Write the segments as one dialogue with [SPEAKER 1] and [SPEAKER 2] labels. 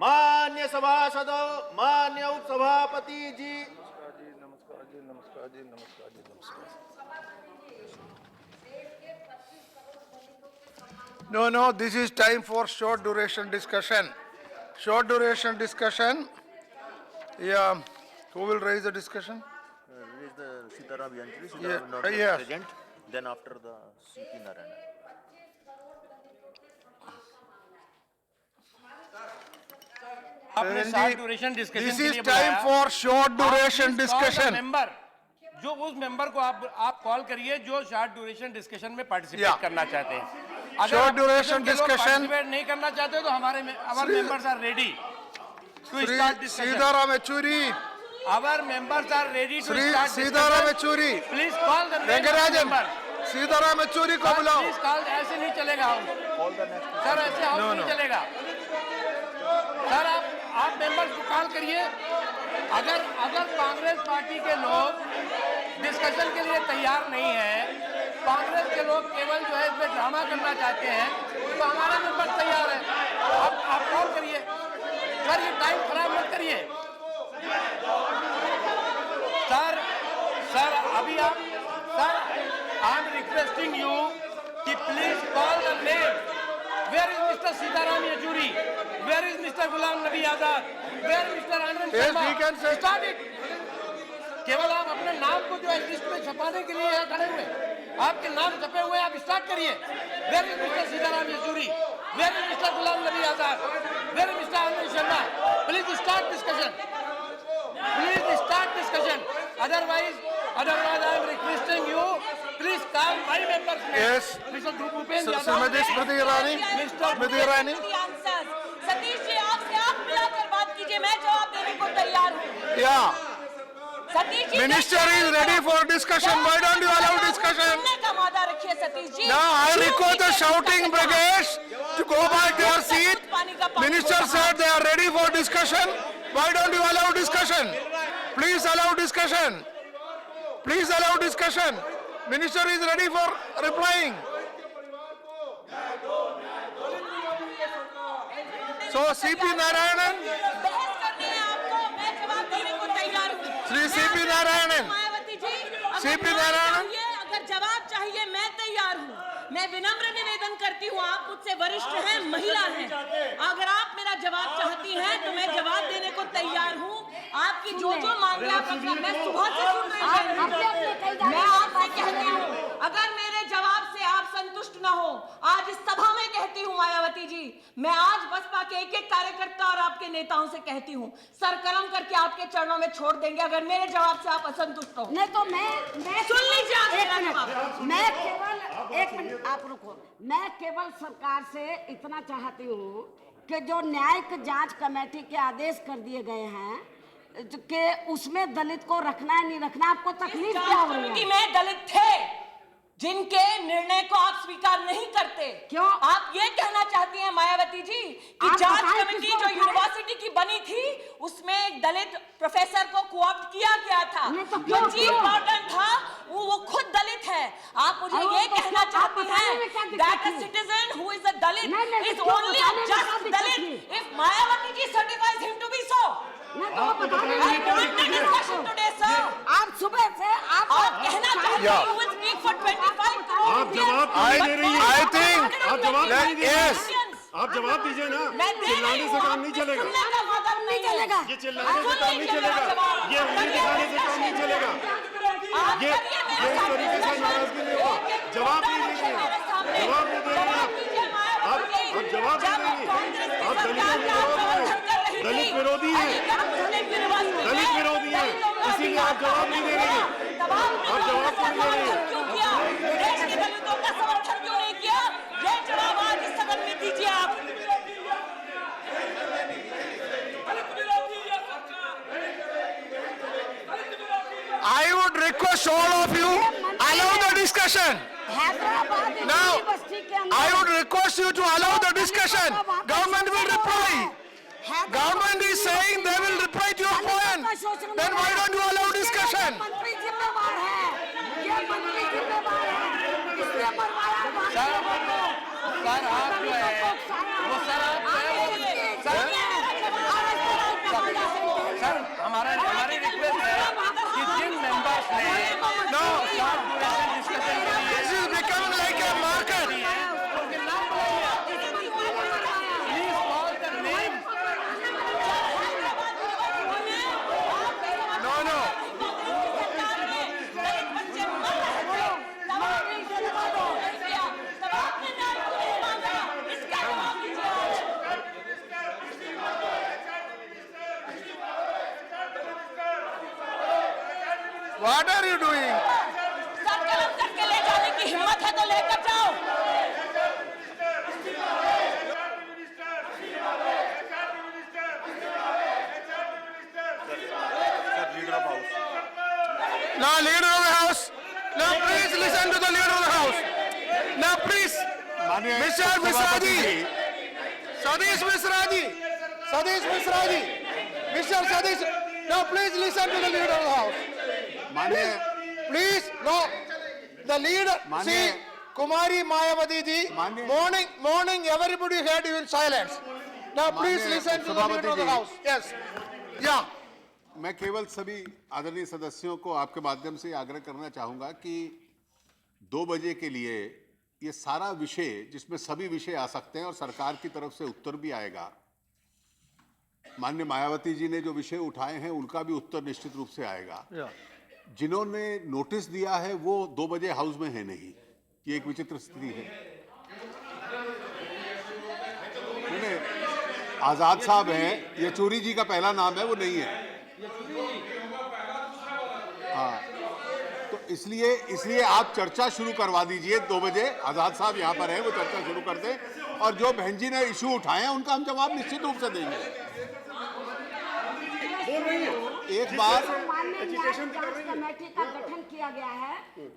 [SPEAKER 1] मान्य सभासदों, मान्य उपसभापति जी।
[SPEAKER 2] नमस्कार जी, नमस्कार जी, नमस्कार जी, नमस्कार। No, this is time for short duration discussion. Short duration discussion. Yeah, who will raise the discussion?
[SPEAKER 1] Raise the Sitaram Yantri.
[SPEAKER 2] Yeah,
[SPEAKER 1] Sitaram not
[SPEAKER 2] yes.
[SPEAKER 1] present. Then after the CP Narayana.
[SPEAKER 3] आपने short duration discussion
[SPEAKER 2] This
[SPEAKER 3] के
[SPEAKER 2] is
[SPEAKER 3] लिए
[SPEAKER 2] time
[SPEAKER 3] बुलाया।
[SPEAKER 2] for short duration
[SPEAKER 3] आप please call the
[SPEAKER 2] discussion.
[SPEAKER 3] member, जो उस member को आप call करिए जो शॉर्ट ड्यूरेशन डिस्कशन में पार्टिसिपेट
[SPEAKER 2] Yeah.
[SPEAKER 3] करना चाहते हैं।
[SPEAKER 2] Short duration discussion.
[SPEAKER 3] पार्टिसिपेट नहीं करना चाहते तो हमारे members are ready to start discussion.
[SPEAKER 2] Sitaram Yechury.
[SPEAKER 3] Our members are ready to start
[SPEAKER 2] Sitaram
[SPEAKER 3] discussion.
[SPEAKER 2] Yechury.
[SPEAKER 3] Please call the
[SPEAKER 2] Rangarajan.
[SPEAKER 3] member.
[SPEAKER 2] Sitaram Yechury को बुलाओ.
[SPEAKER 3] Please call, ऐसे नहीं चलेगा हाउस। सर ऐसे हाउस
[SPEAKER 2] No,
[SPEAKER 3] नहीं
[SPEAKER 2] no.
[SPEAKER 3] चलेगा। Sir आप members को कॉल करिए। अगर कांग्रेस पार्टी के लोग डिस्कशन के लिए तैयार नहीं है, कांग्रेस के लोग केवल जो है इसमें ड्रामा करना चाहते हैं, तो हमारे मेंबर तैयार है। आप कॉल करिए। सर ये टाइम खराब मत करिए। सर अभी आप sir I am requesting you कि please call the name. Where is mister Sitaram Yechury? Where is mister Ghulam Nabi Azad? Where mister Anand Sharma?
[SPEAKER 2] we can say-
[SPEAKER 3] start it. केवल आप अपने नाम को जो है लिस्ट में छपाने के लिए यहाँ खड़े हुए, आपके नाम छपे हुए, आप स्टार्ट करिए। Where is mister Sitaram Yechury? Where is mister Ghulam Nabi Azad? Where is mister Anand Sharma? Please start discussion. Please start discussion. Otherwise, I am requesting you. Please call my members.
[SPEAKER 2] Yes.
[SPEAKER 3] Mr. Bhupen Yadav.
[SPEAKER 2] Smriti Irani. Smriti Irani.
[SPEAKER 4] Satish ji आपसे आंख मिलाकर बात कीजिए, मैं जवाब देने को तैयार हूँ।
[SPEAKER 2] Yeah.
[SPEAKER 4] Satish ji
[SPEAKER 2] Minister is ready for discussion. Why don't you allow discussion?
[SPEAKER 4] सुनने का वादा रखिए Satish ji.
[SPEAKER 2] Now I request the shouting brigades to go back their seat. Minister said they are ready for discussion. Why don't you allow discussion? Please allow discussion. Please allow discussion. Minister is ready for replying. So CP Narayanan,
[SPEAKER 4] बहस करनी है आपको, मैं जवाब देने को तैयार हूँ।
[SPEAKER 2] श्री
[SPEAKER 4] मैं
[SPEAKER 2] CP
[SPEAKER 4] आपसे
[SPEAKER 2] नारायणन।
[SPEAKER 4] मायावती जी, अगर
[SPEAKER 2] CP
[SPEAKER 4] जवाब
[SPEAKER 2] नारायणन।
[SPEAKER 4] चाहिए, अगर जवाब चाहिए मैं तैयार हूँ। मैं विनम्र निवेदन करती हूँ, आप मुझसे वरिष्ठ हैं, महिला हैं, अगर आप मेरा जवाब चाहती हैं तो मैं जवाब देने को तैयार हूँ। आपकी जो मांगे आप रखना, मैं सुबह से सुन रही हूँ। मैं आपसे कहती हूँ, अगर मेरे जवाब से आप संतुष्ट न हो, आज इस सभा में कहती हूँ मायावती जी, मैं आज बसपा के एक एक कार्यकर्ता और आपके नेताओं से कहती हूँ, सर कलम करके आपके चरणों में छोड़ देंगे अगर मेरे जवाब से आप असंतुष्ट हो।
[SPEAKER 5] नहीं तो मैं
[SPEAKER 4] सुन लीजिए आप मेरा जवाब।
[SPEAKER 5] मैं केवल एक मिनट आप रुको। मैं केवल सरकार से इतना चाहती हूँ कि जो न्यायिक जांच कमेटी के आदेश कर दिए गए हैं कि उसमें दलित को रखना है नहीं रखना, आपको तकलीफ क्या हो रही है?
[SPEAKER 4] कि मैं दलित थे जिनके निर्णय को आप स्वीकार नहीं करते।
[SPEAKER 5] क्यों?
[SPEAKER 4] आप ये कहना चाहती हैं मायावती जी कि
[SPEAKER 5] आप
[SPEAKER 4] जांच
[SPEAKER 5] बताएं
[SPEAKER 4] कमेटी
[SPEAKER 5] किसको
[SPEAKER 4] जो
[SPEAKER 5] बताएं?
[SPEAKER 4] यूनिवर्सिटी की बनी थी उसमें एक दलित प्रोफेसर को कोऑप्ट किया गया था।
[SPEAKER 5] नहीं तो
[SPEAKER 4] जो
[SPEAKER 5] क्यों?
[SPEAKER 4] चीफ वार्डन था वो खुद दलित है। आप मुझे
[SPEAKER 5] अरे
[SPEAKER 4] ये
[SPEAKER 5] तो
[SPEAKER 4] कहना
[SPEAKER 5] आप
[SPEAKER 4] चाहती
[SPEAKER 5] बताने में क्या
[SPEAKER 4] हैं
[SPEAKER 5] दिक्कत
[SPEAKER 4] that a
[SPEAKER 5] थी?
[SPEAKER 4] citizen who is a Dalit
[SPEAKER 5] नहीं, नहीं,
[SPEAKER 4] is
[SPEAKER 5] क्यों
[SPEAKER 4] only a
[SPEAKER 5] बताने में क्या
[SPEAKER 4] just
[SPEAKER 5] दिक्कत
[SPEAKER 4] Dalit
[SPEAKER 5] थी?
[SPEAKER 4] if Mayawati ji certifies him to be so।
[SPEAKER 5] नहीं तो आप बताने में
[SPEAKER 4] I
[SPEAKER 5] क्या
[SPEAKER 4] want the
[SPEAKER 5] दिक्कत है
[SPEAKER 4] discussion
[SPEAKER 5] आपको?
[SPEAKER 4] today, sir।
[SPEAKER 5] आप सुबह से
[SPEAKER 4] आप कहना चाहते हैं you will speak for 25 crore
[SPEAKER 6] आप जवाब
[SPEAKER 4] Indians,
[SPEAKER 6] नहीं
[SPEAKER 4] but
[SPEAKER 6] दे रही हैं।
[SPEAKER 4] for
[SPEAKER 2] I think-
[SPEAKER 4] 100
[SPEAKER 6] आप जवाब
[SPEAKER 4] million
[SPEAKER 6] नहीं दे रही हैं।
[SPEAKER 4] Indians।
[SPEAKER 6] आप जवाब दीजिए ना।
[SPEAKER 4] मैं दे रही
[SPEAKER 6] चिल्लाने
[SPEAKER 4] हूँ,
[SPEAKER 6] से काम
[SPEAKER 4] आप
[SPEAKER 6] नहीं
[SPEAKER 4] मुझे
[SPEAKER 6] चलेगा।
[SPEAKER 4] सुनने का मतलब नहीं
[SPEAKER 5] चलेगा।
[SPEAKER 6] ये चिल्लाने से काम नहीं चलेगा। ये उंगली दिखाने से काम नहीं चलेगा। ये इस तरीके से नाराजगी नहीं होगा। जवाब नहीं देंगे आप। जवाब नहीं दे रहे हैं आप जवाब नहीं देंगे। आप दलितों के विरोध में दलित विरोधी हैं। दलित विरोधी हैं, इसीलिए आप जवाब नहीं दे रहे हैं। आप जवाब क्यों नहीं दे रहे हैं?
[SPEAKER 4] क्यों किया? देश के दलितों का समर्थन क्यों नहीं किया? ये जवाब आज इस सदन में दीजिए आप।
[SPEAKER 2] I would request all of you allow the discussion.
[SPEAKER 5] Hyderabad
[SPEAKER 2] Now,
[SPEAKER 5] university के अंदर
[SPEAKER 2] I would request you to allow the discussion. Government will reply. Government is saying they will reply to your point. Then why don't you allow discussion?
[SPEAKER 5] मंत्री जिम्मेवार है, ये मंत्री जिम्मेवार है, इसलिए मरवाया
[SPEAKER 3] सर आप जो है वो सर आप जो है वो
[SPEAKER 2] What are you doing?
[SPEAKER 4] Circle अंदर के ले जाने की हिम्मत है तो लेकर जाओ।
[SPEAKER 1] Leader of house.
[SPEAKER 2] Now, leader of the house. Now, please listen to the leader of the house. Now, please,
[SPEAKER 6] माननीय
[SPEAKER 2] Mr. Misra ji, Satish Misra ji, Satish Misra ji, Mr. Satish. Now, please listen to the leader of the house.
[SPEAKER 6] माननीय
[SPEAKER 2] Please, no. The leader,
[SPEAKER 6] माननीय
[SPEAKER 2] see, Kumari Mayawati ji,
[SPEAKER 6] माननीय
[SPEAKER 2] morning, everybody had you in silence. Now, please
[SPEAKER 6] माननीय
[SPEAKER 2] listen to the leader of the
[SPEAKER 6] सभापति जी।
[SPEAKER 2] house. Yes. Yeah.
[SPEAKER 6] मैं केवल सभी आदरणीय सदस्यों को आपके माध्यम से आग्रह करना चाहूंगा कि 2 बजे के लिए ये सारा विषय जिसमें सभी विषय आ सकते हैं और सरकार की तरफ से उत्तर भी आएगा। माननीय मायावती जी ने जो विषय उठाए हैं उनका भी उत्तर निश्चित रूप से आएगा। जिन्होंने नोटिस दिया है वो 2 बजे हाउस में है नहीं, ये एक विचित्र स्थिति है। नहीं, आजाद साहब हैं, येचूरी जी का पहला नाम है, वो नहीं है। हाँ, तो इसलिए आप चर्चा शुरू करवा दीजिए 2 बजे। आजाद साहब यहाँ पर हैं, वो चर्चा शुरू कर दें और जो बहन जी ने इशू उठाए हैं उनका हम जवाब निश्चित रूप से देंगे। एक बार
[SPEAKER 5] माननीय न्याय जांच कमेटी का गठन किया गया है।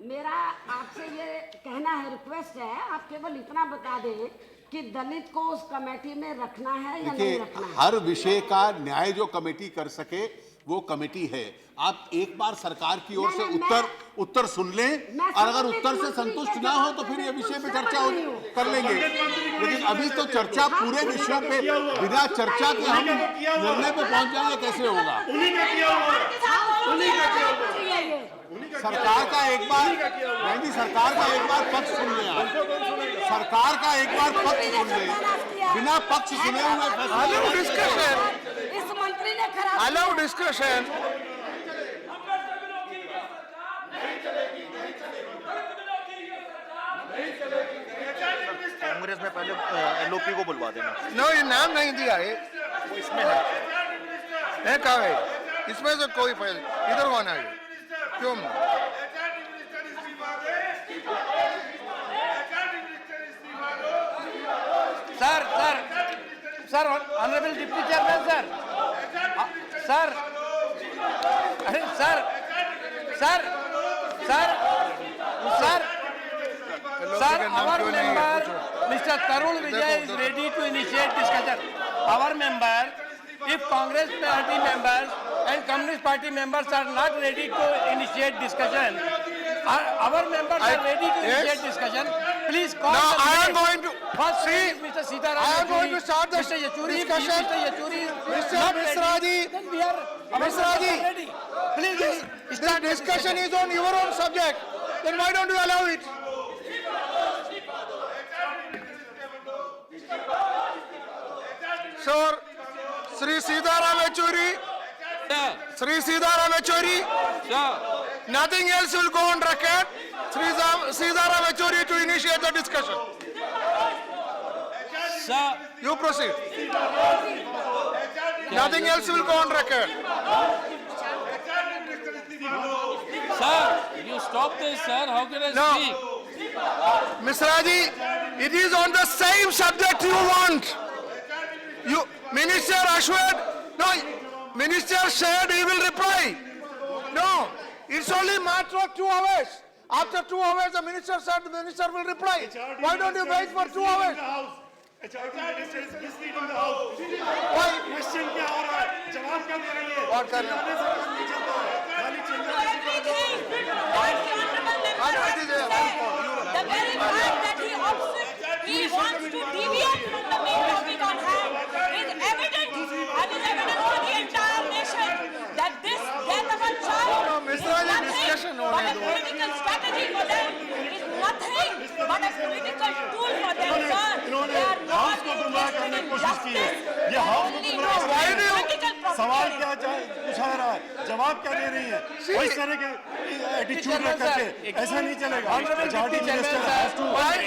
[SPEAKER 5] मेरा आपसे ये कहना है, रिक्वेस्ट है, आप केवल इतना बता दें कि दलित को उस कमेटी में रखना है या नहीं
[SPEAKER 6] देखिए,
[SPEAKER 5] रखना है।
[SPEAKER 6] हर विषय का न्याय जो कमेटी कर सके वो कमेटी है। आप एक बार सरकार की ओर से उत्तर सुन लें और अगर उत्तर से संतुष्ट ना हो तो फिर ये विषय पे चर्चा कर लेंगे। लेकिन अभी तो चर्चा पूरे विषयों पे बिना चर्चा के हम निर्णय पे पहुंच जाएंगे, कैसे होगा? सरकार का एक बार बहन जी, सरकार का एक बार पक्ष सुन लें आप। सरकार का एक बार पक्ष सुन लें, बिना पक्ष सुने हुए
[SPEAKER 2] Allow discussion.
[SPEAKER 5] इस मंत्री ने खराब
[SPEAKER 2] Allow discussion.
[SPEAKER 1] कांग्रेस में पहले एलओपी को बुलवा देना।
[SPEAKER 2] No, ये नाम नहीं दिया है।
[SPEAKER 1] वो इसमें है।
[SPEAKER 2] कहा है? इसमें से कोई फाइल इधर होना है। क्यों?
[SPEAKER 3] Sir honourable deputy chairman sir अरे sir our member Mr. Tarun Vijay is ready to initiate discussion. Our member, if Congress party members and Communist party members are not ready to initiate discussion, our members are ready to initiate discussion. Please call
[SPEAKER 2] Now
[SPEAKER 3] the
[SPEAKER 2] I am
[SPEAKER 3] debate.
[SPEAKER 2] going to
[SPEAKER 3] First,
[SPEAKER 2] see.
[SPEAKER 3] Mr. Sitaram
[SPEAKER 2] I am going to start the
[SPEAKER 3] Mr. Yachuri,
[SPEAKER 2] discussion.
[SPEAKER 3] Mr. Yachuri is
[SPEAKER 2] Mr.
[SPEAKER 3] not
[SPEAKER 2] Misra
[SPEAKER 3] ready.
[SPEAKER 2] ji.
[SPEAKER 3] Then we are
[SPEAKER 2] Misra ji.
[SPEAKER 3] ready. Please
[SPEAKER 2] This
[SPEAKER 3] start the
[SPEAKER 2] discussion is on your own subject. Then why don't you allow it? Sir, Sri Sitaram Yechury. Sri Sitaram Yechury. Nothing else will go on record. Sri Sitaram Yechury to initiate the discussion.
[SPEAKER 3] Sir,
[SPEAKER 2] You proceed. Nothing else will go on record.
[SPEAKER 3] sir, you stop this, sir. How can I
[SPEAKER 2] No.
[SPEAKER 3] speak?
[SPEAKER 2] Misra ji, it is on the same subject you want. You, Minister Ashwad, no, Minister said he will reply. No, it's only matter of 2 hours. After 2 hours, the minister said the minister will reply. Why don't you wait for 2 hours? Why?
[SPEAKER 6] Question क्या हो रहा है, जवाब क्या दे रही है?
[SPEAKER 2] और करना।
[SPEAKER 4] The very fact that he wants to deviate from the main topic on hand is evident and is evident for the entire nation that this death of a child
[SPEAKER 2] No,
[SPEAKER 4] is
[SPEAKER 2] Mr. Rajan,
[SPEAKER 4] nothing
[SPEAKER 2] discussion
[SPEAKER 4] but
[SPEAKER 2] होने
[SPEAKER 4] a
[SPEAKER 2] दो।
[SPEAKER 4] political strategy for them. It is nothing but a political tool for them, sir.
[SPEAKER 6] इन्होंने
[SPEAKER 4] They are
[SPEAKER 6] house
[SPEAKER 4] not
[SPEAKER 6] को गुमराह
[SPEAKER 4] interested
[SPEAKER 6] करने
[SPEAKER 4] in
[SPEAKER 6] की कोशिश की है।
[SPEAKER 4] justice.
[SPEAKER 6] ये हाउस को
[SPEAKER 4] Only
[SPEAKER 6] गुमराह
[SPEAKER 4] interested
[SPEAKER 2] Why
[SPEAKER 4] in
[SPEAKER 2] do you-
[SPEAKER 4] political
[SPEAKER 6] सवाल
[SPEAKER 4] profiteering.
[SPEAKER 6] क्या पूछा रहा है, जवाब क्या दे रही है? वो इस तरह के एटीट्यूड रख करके ऐसा नहीं चलेगा। Majority minister has to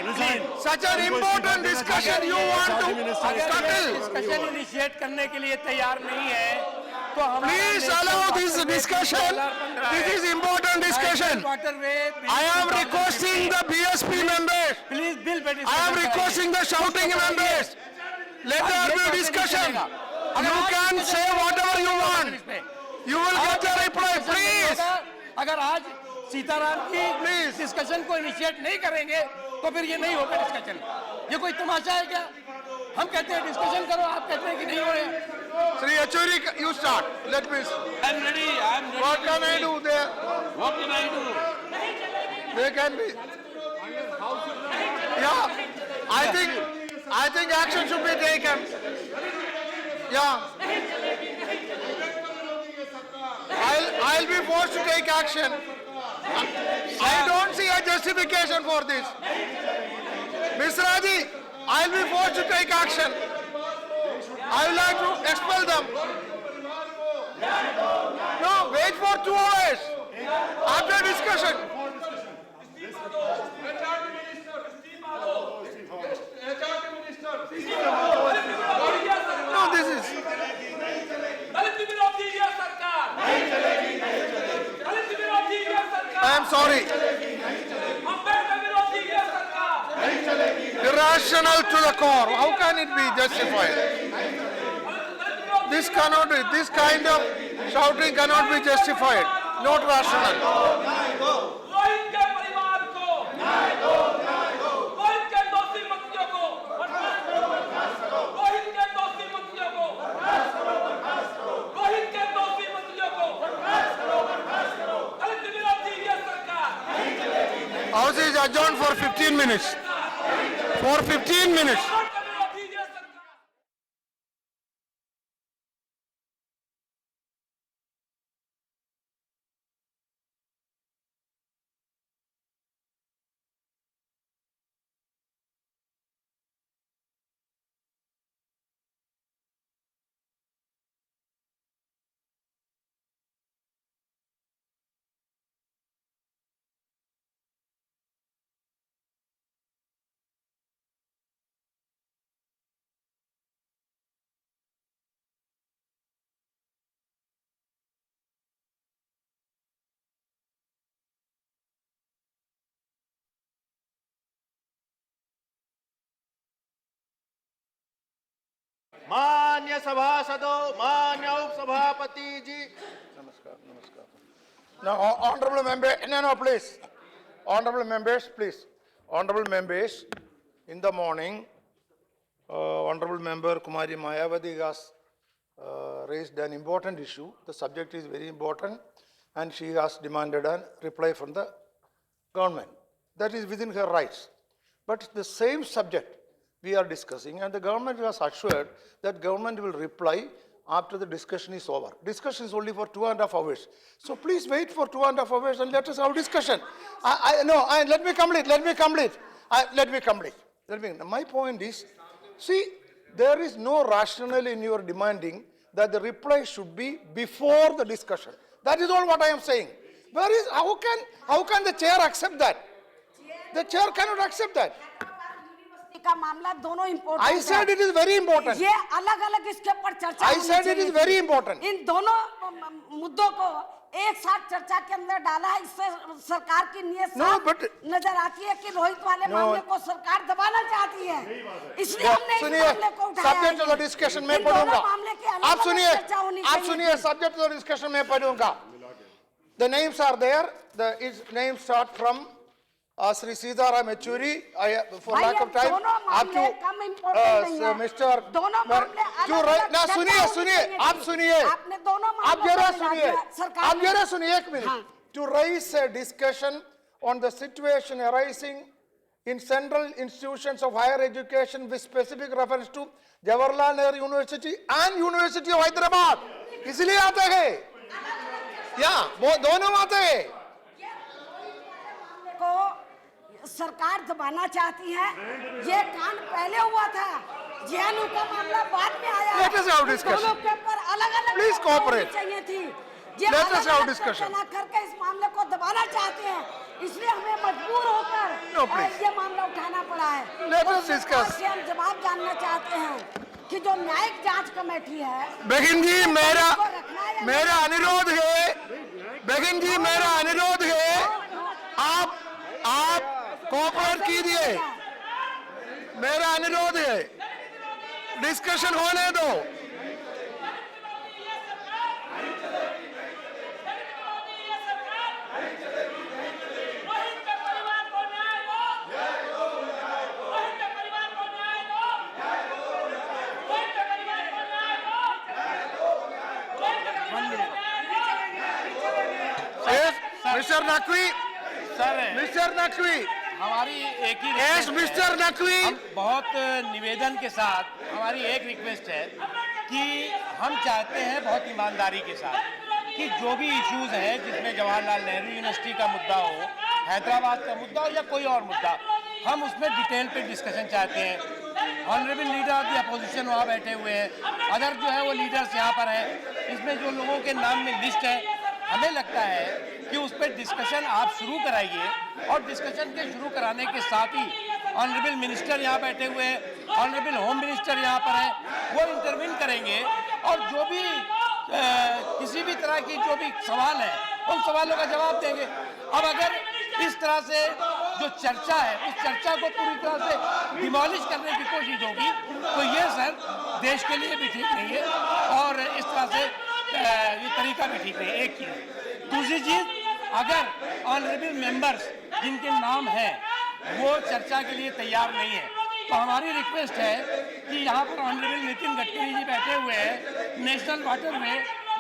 [SPEAKER 6] resign.
[SPEAKER 2] Such an important discussion you want to
[SPEAKER 3] अगर ये
[SPEAKER 2] settle.
[SPEAKER 3] डिस्कशन इनिशिएट करने के लिए तैयार नहीं है तो हमारा
[SPEAKER 2] Please allow this discussion. This is important discussion. I am requesting the BSP members.
[SPEAKER 3] Please bill pay
[SPEAKER 2] I am requesting the shouting members. Let there be discussion. You can say whatever you want. You will get a reply, please.
[SPEAKER 3] अगर आज सीताराम की
[SPEAKER 2] Please.
[SPEAKER 3] Discussion को initiate नहीं करेंगे तो फिर ये नहीं होगा डिस्कशन। ये कोई तमाशा है क्या? हम कहते हैं डिस्कशन करो, आप कहते हैं कि नहीं हो रहे।
[SPEAKER 2] Sri Achuri, you start. Let me.
[SPEAKER 3] I'm ready.
[SPEAKER 2] What can I do there?
[SPEAKER 3] What can I do?
[SPEAKER 2] They can be. Yeah, I think action should be taken. Yeah. I'll be forced to take action. I don't see a justification for this. Misra ji, I'll be forced to take action. I would like to expel them. No, wait for 2 hours. After discussion. No, this is. I am sorry. Irrational to the core. How can it be justified? This cannot be. This kind of shouting cannot be justified. Not rational.
[SPEAKER 7] Rohit के परिवार को रोहित के दोषी मंत्रियों को रोहित के दोषी मंत्रियों को रोहित के दोषी मंत्रियों को दलित विरोधी ये सरकार
[SPEAKER 2] House is adjourned for 15 minutes. For 15 minutes.
[SPEAKER 7] दलित विरोधी ये सरकार
[SPEAKER 1] मान्य सभासदों, मान्य उपसभापति जी।
[SPEAKER 2] Now, honorable member, no, please. Honorable members, please. Honorable members, in the morning, honorable member Kumari Mayawati has raised an important issue. The subject is very important, and she has demanded a reply from the government. That is within her rights. But the same subject we are discussing, and the government has assured that government will reply after the discussion is over. Discussion is only for 2.5 hours. So please wait for 2.5 hours and let us have discussion. Let me complete. My point is, see, there is no rationale in your demanding that the reply should be before the discussion. That is all what I am saying. How can the chair accept that? The chair cannot accept that.
[SPEAKER 5] का मामला दोनों important
[SPEAKER 2] I said it is very important.
[SPEAKER 5] ये अलग अलग इसके ऊपर चर्चा
[SPEAKER 2] I
[SPEAKER 5] होनी
[SPEAKER 2] said it
[SPEAKER 5] चाहिए
[SPEAKER 2] is
[SPEAKER 5] थी।
[SPEAKER 2] very important.
[SPEAKER 5] इन दोनों मुद्दों को एक साथ चर्चा के अंदर डाला है, इससे सरकार की नीयत
[SPEAKER 2] No, but-
[SPEAKER 5] नजर आती है कि रोहित वाले
[SPEAKER 2] No.
[SPEAKER 5] मामले को सरकार दबाना चाहती है, इसलिए हमने इस
[SPEAKER 2] सुनिए,
[SPEAKER 5] मामले को उठाया
[SPEAKER 2] सब्जेक्ट
[SPEAKER 5] है।
[SPEAKER 2] टू द डिस्कशन में
[SPEAKER 5] इन दोनों
[SPEAKER 2] पढ़ूंगा।
[SPEAKER 5] मामले की अलग
[SPEAKER 2] आप
[SPEAKER 5] अलग
[SPEAKER 2] सुनिए,
[SPEAKER 5] चर्चा होनी चाहिए थी।
[SPEAKER 2] सब्जेक्ट टू द डिस्कशन में पढ़ूंगा। The names are there. The names start from Sri Sitaram Yechury. For lack of time, up to Mr.
[SPEAKER 5] दोनों मामले अलग-अलग
[SPEAKER 2] ना सुनिए, आप सुनिए,
[SPEAKER 5] आपने दोनों
[SPEAKER 2] आप
[SPEAKER 5] मामलों
[SPEAKER 2] जरा
[SPEAKER 5] को
[SPEAKER 2] सुनिए,
[SPEAKER 5] मिला दिया, सरकार
[SPEAKER 2] आप
[SPEAKER 5] ने-
[SPEAKER 2] जरा सुनिए एक मिनट.
[SPEAKER 5] हाँ.
[SPEAKER 2] To raise a discussion on the situation arising in central institutions of higher education with specific reference to Jawaharlal Nehru University and University of Hyderabad. इसलिए आते हैं, या वो दोनों आते हैं.
[SPEAKER 5] को सरकार दबाना चाहती है। ये कांड पहले हुआ था, जेएनयू का मामला बाद में आया।
[SPEAKER 2] Let us have discussion.
[SPEAKER 5] दोनों के ऊपर अलग-अलग
[SPEAKER 2] Please
[SPEAKER 5] चर्चा होनी
[SPEAKER 2] cooperate.
[SPEAKER 5] चाहिए थी। ये
[SPEAKER 2] Let us have
[SPEAKER 5] अलग-अलग
[SPEAKER 2] discussion.
[SPEAKER 5] चर्चा ना करके इस मामले को दबाना चाहते हैं, इसलिए हमें मजबूर होकर
[SPEAKER 2] No, please.
[SPEAKER 5] ये मामला उठाना पड़ा है।
[SPEAKER 2] Let
[SPEAKER 5] और
[SPEAKER 2] us discuss.
[SPEAKER 5] सरकार से हम जवाब जानना चाहते हैं कि जो न्यायिक जांच कमेटी है,
[SPEAKER 2] बेगिन जी मेरा
[SPEAKER 5] उसको रखना है या
[SPEAKER 2] मेरा अनुरोध है, बेगिन जी मेरा अनुरोध है, आप कोऑपरेट कीजिए, मेरा अनुरोध है, डिस्कशन होने दो। मिस्टर नकवी, मिस्टर नकवी,
[SPEAKER 3] हमारी एक ही
[SPEAKER 2] यस मिस्टर नकवी,
[SPEAKER 3] हम बहुत निवेदन के साथ हमारी एक रिक्वेस्ट है कि हम चाहते हैं बहुत ईमानदारी के साथ कि जो भी इश्यूज हैं जिसमें जवाहरलाल नेहरू यूनिवर्सिटी का मुद्दा हो, हैदराबाद का मुद्दा हो या कोई और मुद्दा, हम उसमें डिटेल पे डिस्कशन चाहते हैं। Honourable leader of the opposition वहाँ बैठे हुए हैं, अदर जो है वो लीडर्स यहाँ पर हैं, इसमें जो लोगों के नाम में लिस्ट है, हमें लगता है कि उस पर डिस्कशन आप शुरू कराइए और डिस्कशन के शुरू कराने के साथ ही ऑनरेबल मिनिस्टर यहाँ बैठे हुए हैं, ऑनरेबल होम मिनिस्टर यहाँ पर हैं, वो इंटरवीन करेंगे और जो भी किसी भी तरह की जो भी सवाल है उन सवालों का जवाब देंगे। अब अगर इस तरह से जो चर्चा है उस चर्चा को पूरी तरह से डिमोलिश करने की कोशिश होगी तो ये सर देश के लिए भी ठीक नहीं है और इस तरह से ये तरीका भी ठीक नहीं है। एक चीज, दूसरी चीज, अगर ऑनरेबल मेंबर्स जिनके नाम हैं वो चर्चा के लिए तैयार नहीं है तो हमारी रिक्वेस्ट है कि यहाँ पर ऑनरेबल नितिन गडकरी जी बैठे हुए हैं, नेशनल वाटरवे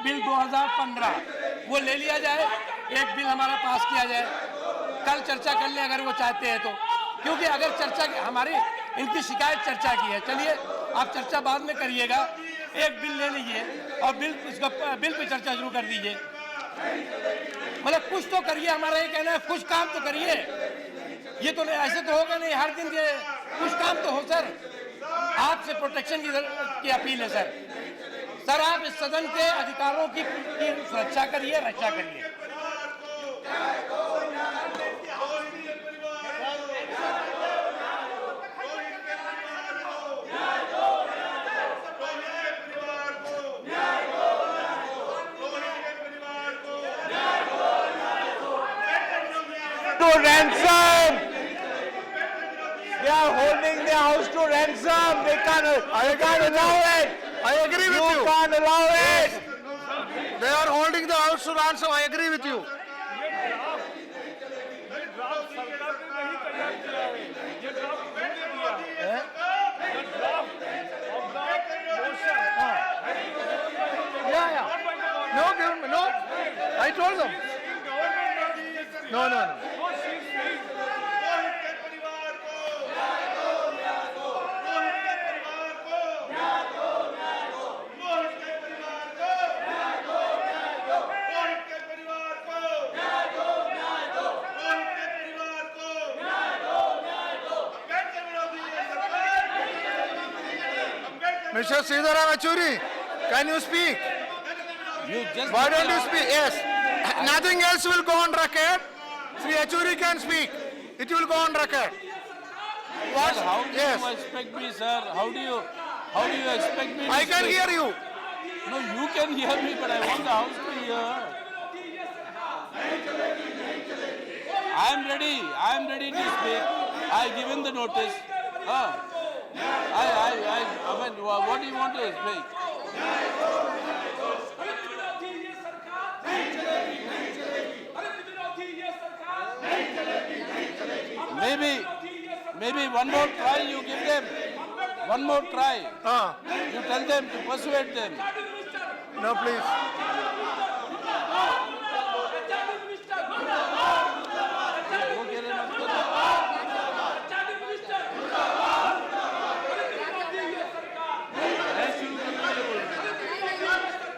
[SPEAKER 3] बिल 2015 वो ले लिया जाए, एक बिल हमारा पास किया जाए, कल चर्चा कर लें अगर वो चाहते हैं तो, क्योंकि अगर चर्चा हमारी इनकी शिकायत चर्चा की है, चलिए आप चर्चा बाद में करिएगा, एक बिल ले लीजिए और बिल पे चर्चा शुरू कर दीजिए। मतलब कुछ तो करिए, हमारा ये कहना है कुछ काम तो करिए, ये तो नहीं, ऐसे तो होगा नहीं हर दिन के, कुछ काम तो हो सर। आपसे प्रोटेक्शन की अपील है सर, सर आप इस सदन के अधिकारों की सुरक्षा करिए, रक्षा करिए।
[SPEAKER 1] To ransom. They are holding the house to ransom. They can't allow it.
[SPEAKER 2] I agree with you.
[SPEAKER 1] You can't allow it.
[SPEAKER 2] They are holding the house to ransom. I agree with you. No. I told them. No. Mr. Sridharam Yechury, can you speak? Why don't you speak? Yes. Nothing else will go on record. Sri Yechury can speak. It will go on record. What?
[SPEAKER 8] How do
[SPEAKER 2] Yes.
[SPEAKER 8] you expect me, sir? How do you expect me to
[SPEAKER 2] I can
[SPEAKER 8] speak?
[SPEAKER 2] hear you.
[SPEAKER 8] No, you can hear me, but I want the house to hear. I am ready to speak. I given the notice. I mean, what do you want to speak? Maybe one more try you give them. One more try. You tell them to persuade them.
[SPEAKER 2] No, please.
[SPEAKER 8] वो कह रहे मत करो। मैं शुरू करने के लिए बोल रहा हूँ।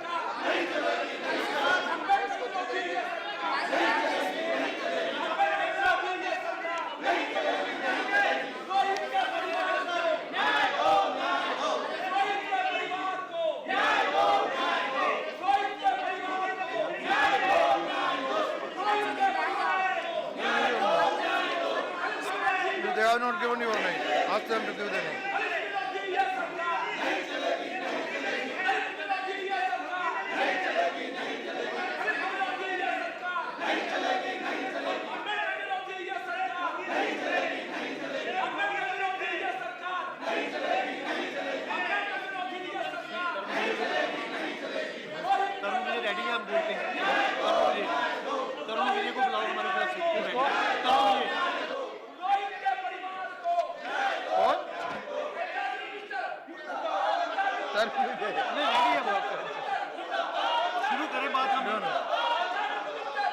[SPEAKER 6] शुरू करें बात हम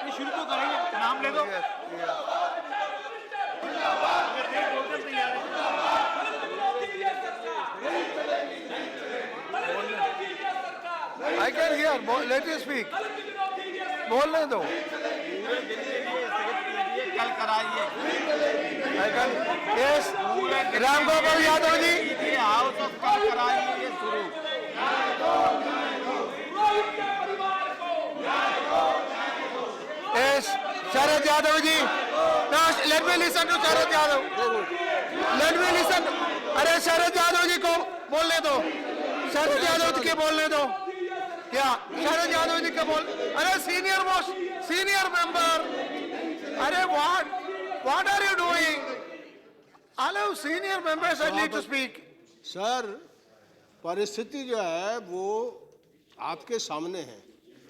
[SPEAKER 6] ये शुरू तो करेंगे नाम ले दो
[SPEAKER 2] I can hear. Let you speak. बोलने दो.
[SPEAKER 1] कल कराइए
[SPEAKER 2] I can. Yes. Ram Gopal Yadav ji.
[SPEAKER 1] House of कल कराइए शुरू
[SPEAKER 2] Yes. Sharad Yadav ji. No, let me listen to Sharad Yadav. Let me listen. अरे शरद यादव जी को बोलने दो. शरद यादव जी के बोलने दो. क्या शरद यादव जी का बोल. अरे सीनियर मेंबर. अरे what are you doing? Allow senior members at least to speak.
[SPEAKER 9] Sir परिस्थिति जो है वो आपके सामने है.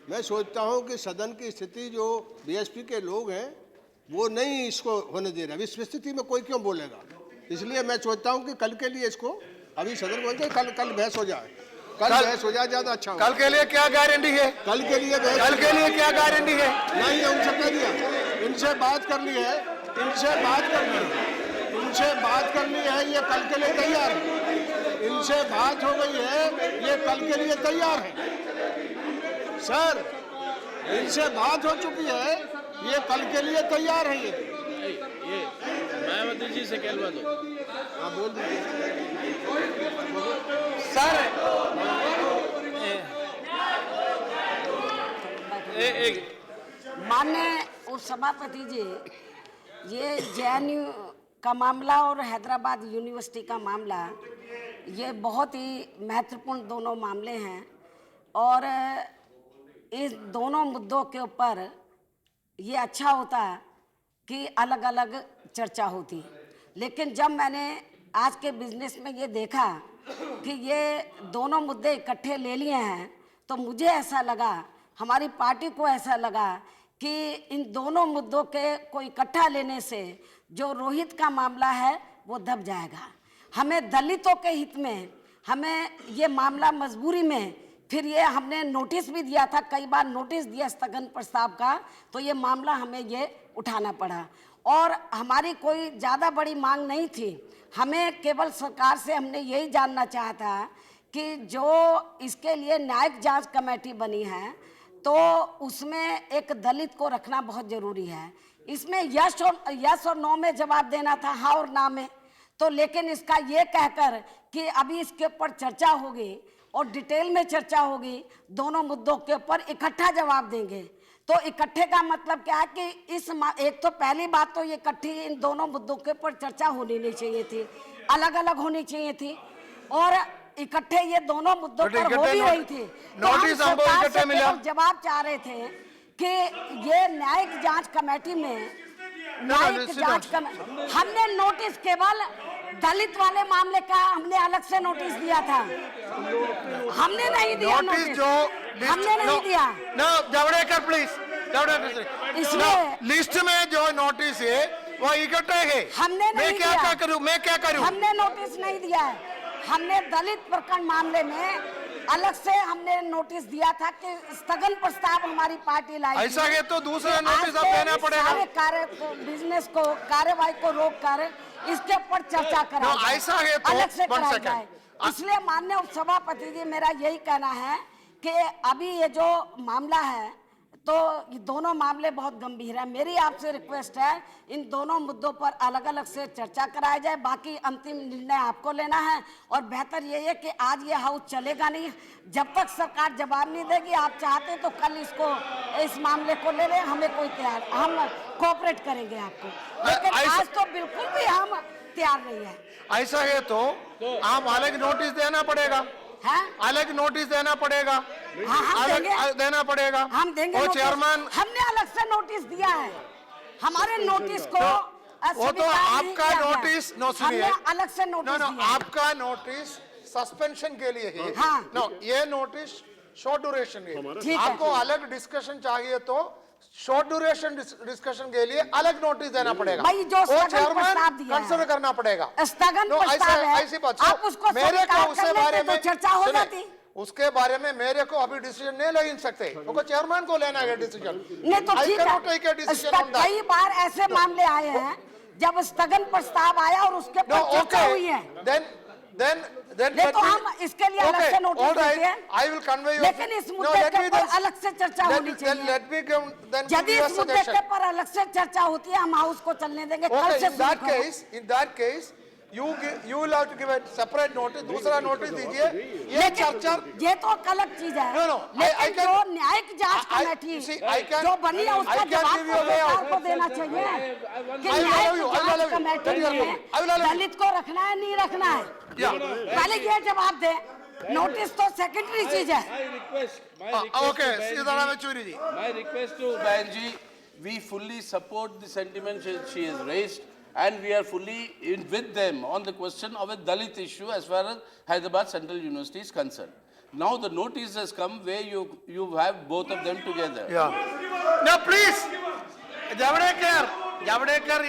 [SPEAKER 9] मैं सोचता हूं कि सदन की स्थिति जो बीएसपी के लोग हैं वो नहीं इसको होने दे रहे. इस स्थिति में कोई क्यों बोलेगा. इसलिए मैं सोचता हूं कि कल के लिए इसको अभी सदन बोलते कल बहस हो जाए. कल बहस हो जाए ज्यादा अच्छा होगा.
[SPEAKER 2] कल के लिए क्या गारंटी है.
[SPEAKER 9] कल के लिए
[SPEAKER 2] क्या गारंटी है.
[SPEAKER 9] नहीं उनसे कह दिया. इनसे बात कर ली है. इनसे बात कर ली है. ये कल के लिए तैयार है. इनसे बात हो गई है. ये कल के लिए तैयार है. सर इनसे बात हो चुकी है. ये कल के लिए तैयार है. ये
[SPEAKER 8] मायावती जी से कहलवा दो.
[SPEAKER 9] आप बोल दीजिए.
[SPEAKER 2] सर
[SPEAKER 5] माननीय उपसभापति जी, ये जेएनयू का मामला और हैदराबाद यूनिवर्सिटी का मामला ये बहुत ही महत्वपूर्ण दोनों मामले हैं और इस दोनों मुद्दों के ऊपर ये अच्छा होता कि अलग अलग चर्चा होती. लेकिन जब मैंने आज के बिजनेस में ये देखा कि ये दोनों मुद्दे इकट्ठे ले लिए हैं तो मुझे ऐसा लगा, हमारी पार्टी को ऐसा लगा कि इन दोनों मुद्दों के को इकट्ठा लेने से जो रोहित का मामला है वो दब जाएगा. हमें दलितों के हित में हमें ये मामला मजबूरी में, फिर ये हमने नोटिस भी दिया था, कई बार नोटिस दिया स्थगन प्रस्ताव का, तो ये मामला हमें ये उठाना पड़ा. और हमारी कोई ज़्यादा बड़ी मांग नहीं थी. हमें केवल सरकार से हमने यही जानना चाहा था कि जो इसके लिए न्यायिक जांच कमेटी बनी है तो उसमें एक दलित को रखना बहुत ज़रूरी है. इसमें यस और नो में जवाब देना था, हाँ और ना में. तो लेकिन इसका ये कहकर कि अभी इसके ऊपर चर्चा होगी और डिटेल में चर्चा होगी, दोनों मुद्दों के ऊपर इकट्ठा जवाब देंगे. तो इकट्ठे का मतलब क्या है कि एक तो पहली बात तो ये इकट्ठी इन दोनों मुद्दों के ऊपर चर्चा होनी नहीं चाहिए थी, अलग अलग होनी चाहिए थी. और इकट्ठे ये दोनों मुद्दों पर हो भी रही थी. तो हम सरकार से केवल जवाब चाह रहे थे कि ये न्यायिक जांच कमेटी में हमने नोटिस केवल दलित वाले मामले का हमने अलग से नोटिस दिया था. हमने नहीं दिया नोटिस. हमने नहीं दिया.
[SPEAKER 2] जावड़ेकर प्लीज.
[SPEAKER 5] इसलिए
[SPEAKER 2] लिस्ट में जो नोटिस है वो इकट्ठे है.
[SPEAKER 5] हमने नहीं दिया.
[SPEAKER 2] मैं क्या करूं.
[SPEAKER 5] हमने नोटिस नहीं दिया है. हमने दलित प्रकरण मामले में अलग से हमने नोटिस दिया था कि स्थगन प्रस्ताव हमारी पार्टी लाई.
[SPEAKER 2] ऐसा है तो दूसरा नोटिस अब देना पड़ेगा.
[SPEAKER 5] सारे बिजनेस को कार्यवाही को रोक कर इसके ऊपर चर्चा कराई जाए.
[SPEAKER 2] ऐसा है तो
[SPEAKER 5] अलग से कराई जाए. इसलिए माननीय उपसभापति जी, मेरा यही कहना है कि अभी ये जो मामला है तो ये दोनों मामले बहुत गंभीर हैं. मेरी आपसे रिक्वेस्ट है इन दोनों मुद्दों पर अलग अलग से चर्चा कराया जाए. बाकी अंतिम निर्णय आपको लेना है. और बेहतर ये है कि आज ये हाउस चलेगा नहीं जब तक सरकार जवाब नहीं देगी. आप चाहते तो कल इस मामले को ले लें. हमें कोई तैयार, हम कोऑपरेट करेंगे आपको. लेकिन आज तो बिल्कुल भी हम तैयार नहीं है.
[SPEAKER 2] ऐसा है तो आप अलग नोटिस देना पड़ेगा. अलग नोटिस देना पड़ेगा.
[SPEAKER 5] हाँ,
[SPEAKER 2] अलग देना पड़ेगा.
[SPEAKER 5] हम देंगे.
[SPEAKER 2] वो चेयरमैन
[SPEAKER 5] हमने अलग से नोटिस दिया है. हमारे नोटिस को
[SPEAKER 2] वो तो आपका नोटिस
[SPEAKER 5] हमने अलग से नोटिस दिया.
[SPEAKER 2] आपका नोटिस सस्पेंशन के लिए है.
[SPEAKER 5] हाँ.
[SPEAKER 2] ये नोटिस शॉर्ट ड्यूरेशन है. आपको अलग डिस्कशन चाहिए तो शॉर्ट ड्यूरेशन डिस्कशन के लिए अलग नोटिस देना पड़ेगा।
[SPEAKER 5] भाई जो
[SPEAKER 2] वो
[SPEAKER 5] स्थगन
[SPEAKER 2] चेयरमैन
[SPEAKER 5] प्रस्ताव दिया है,
[SPEAKER 2] कंसिडर करना पड़ेगा।
[SPEAKER 5] स्थगन
[SPEAKER 2] नो,
[SPEAKER 5] प्रस्ताव है,
[SPEAKER 2] ऐसी बात
[SPEAKER 5] आप उसको
[SPEAKER 2] मेरे को
[SPEAKER 5] स्वीकार
[SPEAKER 2] उसके
[SPEAKER 5] कर लेते
[SPEAKER 2] बारे
[SPEAKER 5] तो
[SPEAKER 2] में
[SPEAKER 5] चर्चा हो
[SPEAKER 2] सुने,
[SPEAKER 5] जाती।
[SPEAKER 2] उसके बारे में मेरे को अभी डिसीजन नहीं ले सकते, क्योंकि चेयरमैन को लेना है डिसीजन।
[SPEAKER 5] नहीं तो ठीक है, कई बार ऐसे मामले आए हैं जब स्थगन प्रस्ताव आया और उसके पर चर्चा हुई है।
[SPEAKER 2] then
[SPEAKER 5] नहीं तो हम इसके लिए अलग से नोटिस देते हैं।
[SPEAKER 2] I will convey you.
[SPEAKER 5] लेकिन इस मुद्दे के पर अलग से चर्चा होनी चाहिए।
[SPEAKER 2] Let me give then
[SPEAKER 5] यदि इस मुद्दे के पर अलग से चर्चा होती है, हम हाउस को चलने देंगे। कल से
[SPEAKER 2] in that case you will have to give a separate notice, दूसरा नोटिस दीजिए। ये चर्चा
[SPEAKER 5] ये तो अलग चीज है।
[SPEAKER 2] No,
[SPEAKER 5] लेकिन जो न्यायिक जांच कमेटी जो बनी है उसका जवाब सरकार को देना चाहिए कि न्यायिक जांच कमेटी में दलित को रखना है नहीं रखना है, पहले ये जवाब दे। नोटिस तो सेकेंडरी चीज है।
[SPEAKER 2] Okay, Sitaram Yechury ji.
[SPEAKER 8] My request to Banji, we fully support the sentiments she has raised, and we are fully in with them on the question of a Dalit issue as far as Hyderabad Central University is concerned. Now the notice has come where you have both of them together.
[SPEAKER 2] Yeah. Now please, Javadekar,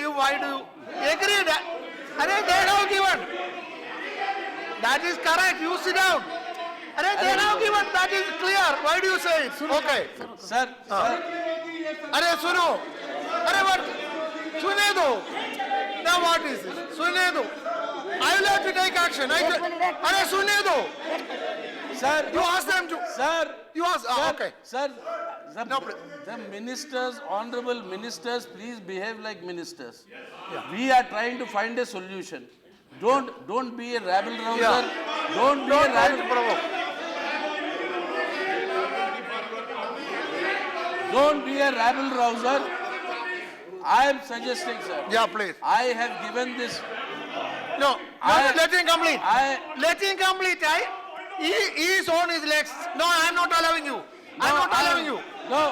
[SPEAKER 2] you why do you agree that? They have given. That is correct. You sit down. They have given. That is clear. Why do you say it? Okay.
[SPEAKER 8] Sir,
[SPEAKER 2] सुनो, what? सुने दो. Now what is it? सुने दो. I will have to take action. सुने दो.
[SPEAKER 8] sir,
[SPEAKER 2] You ask them to.
[SPEAKER 8] sir,
[SPEAKER 2] You ask. Okay.
[SPEAKER 8] sir, the ministers, honorable ministers, please behave like ministers. We are trying to find a solution. Don't be a rabble rouser. Don't be a rabble provoke. Don't be a rabble rouser. I am suggesting, sir.
[SPEAKER 2] Yeah, please.
[SPEAKER 8] I have given this.
[SPEAKER 2] No, let him complete. Let him complete. He is on his legs. No, I am not allowing you. I am not allowing you.
[SPEAKER 8] No.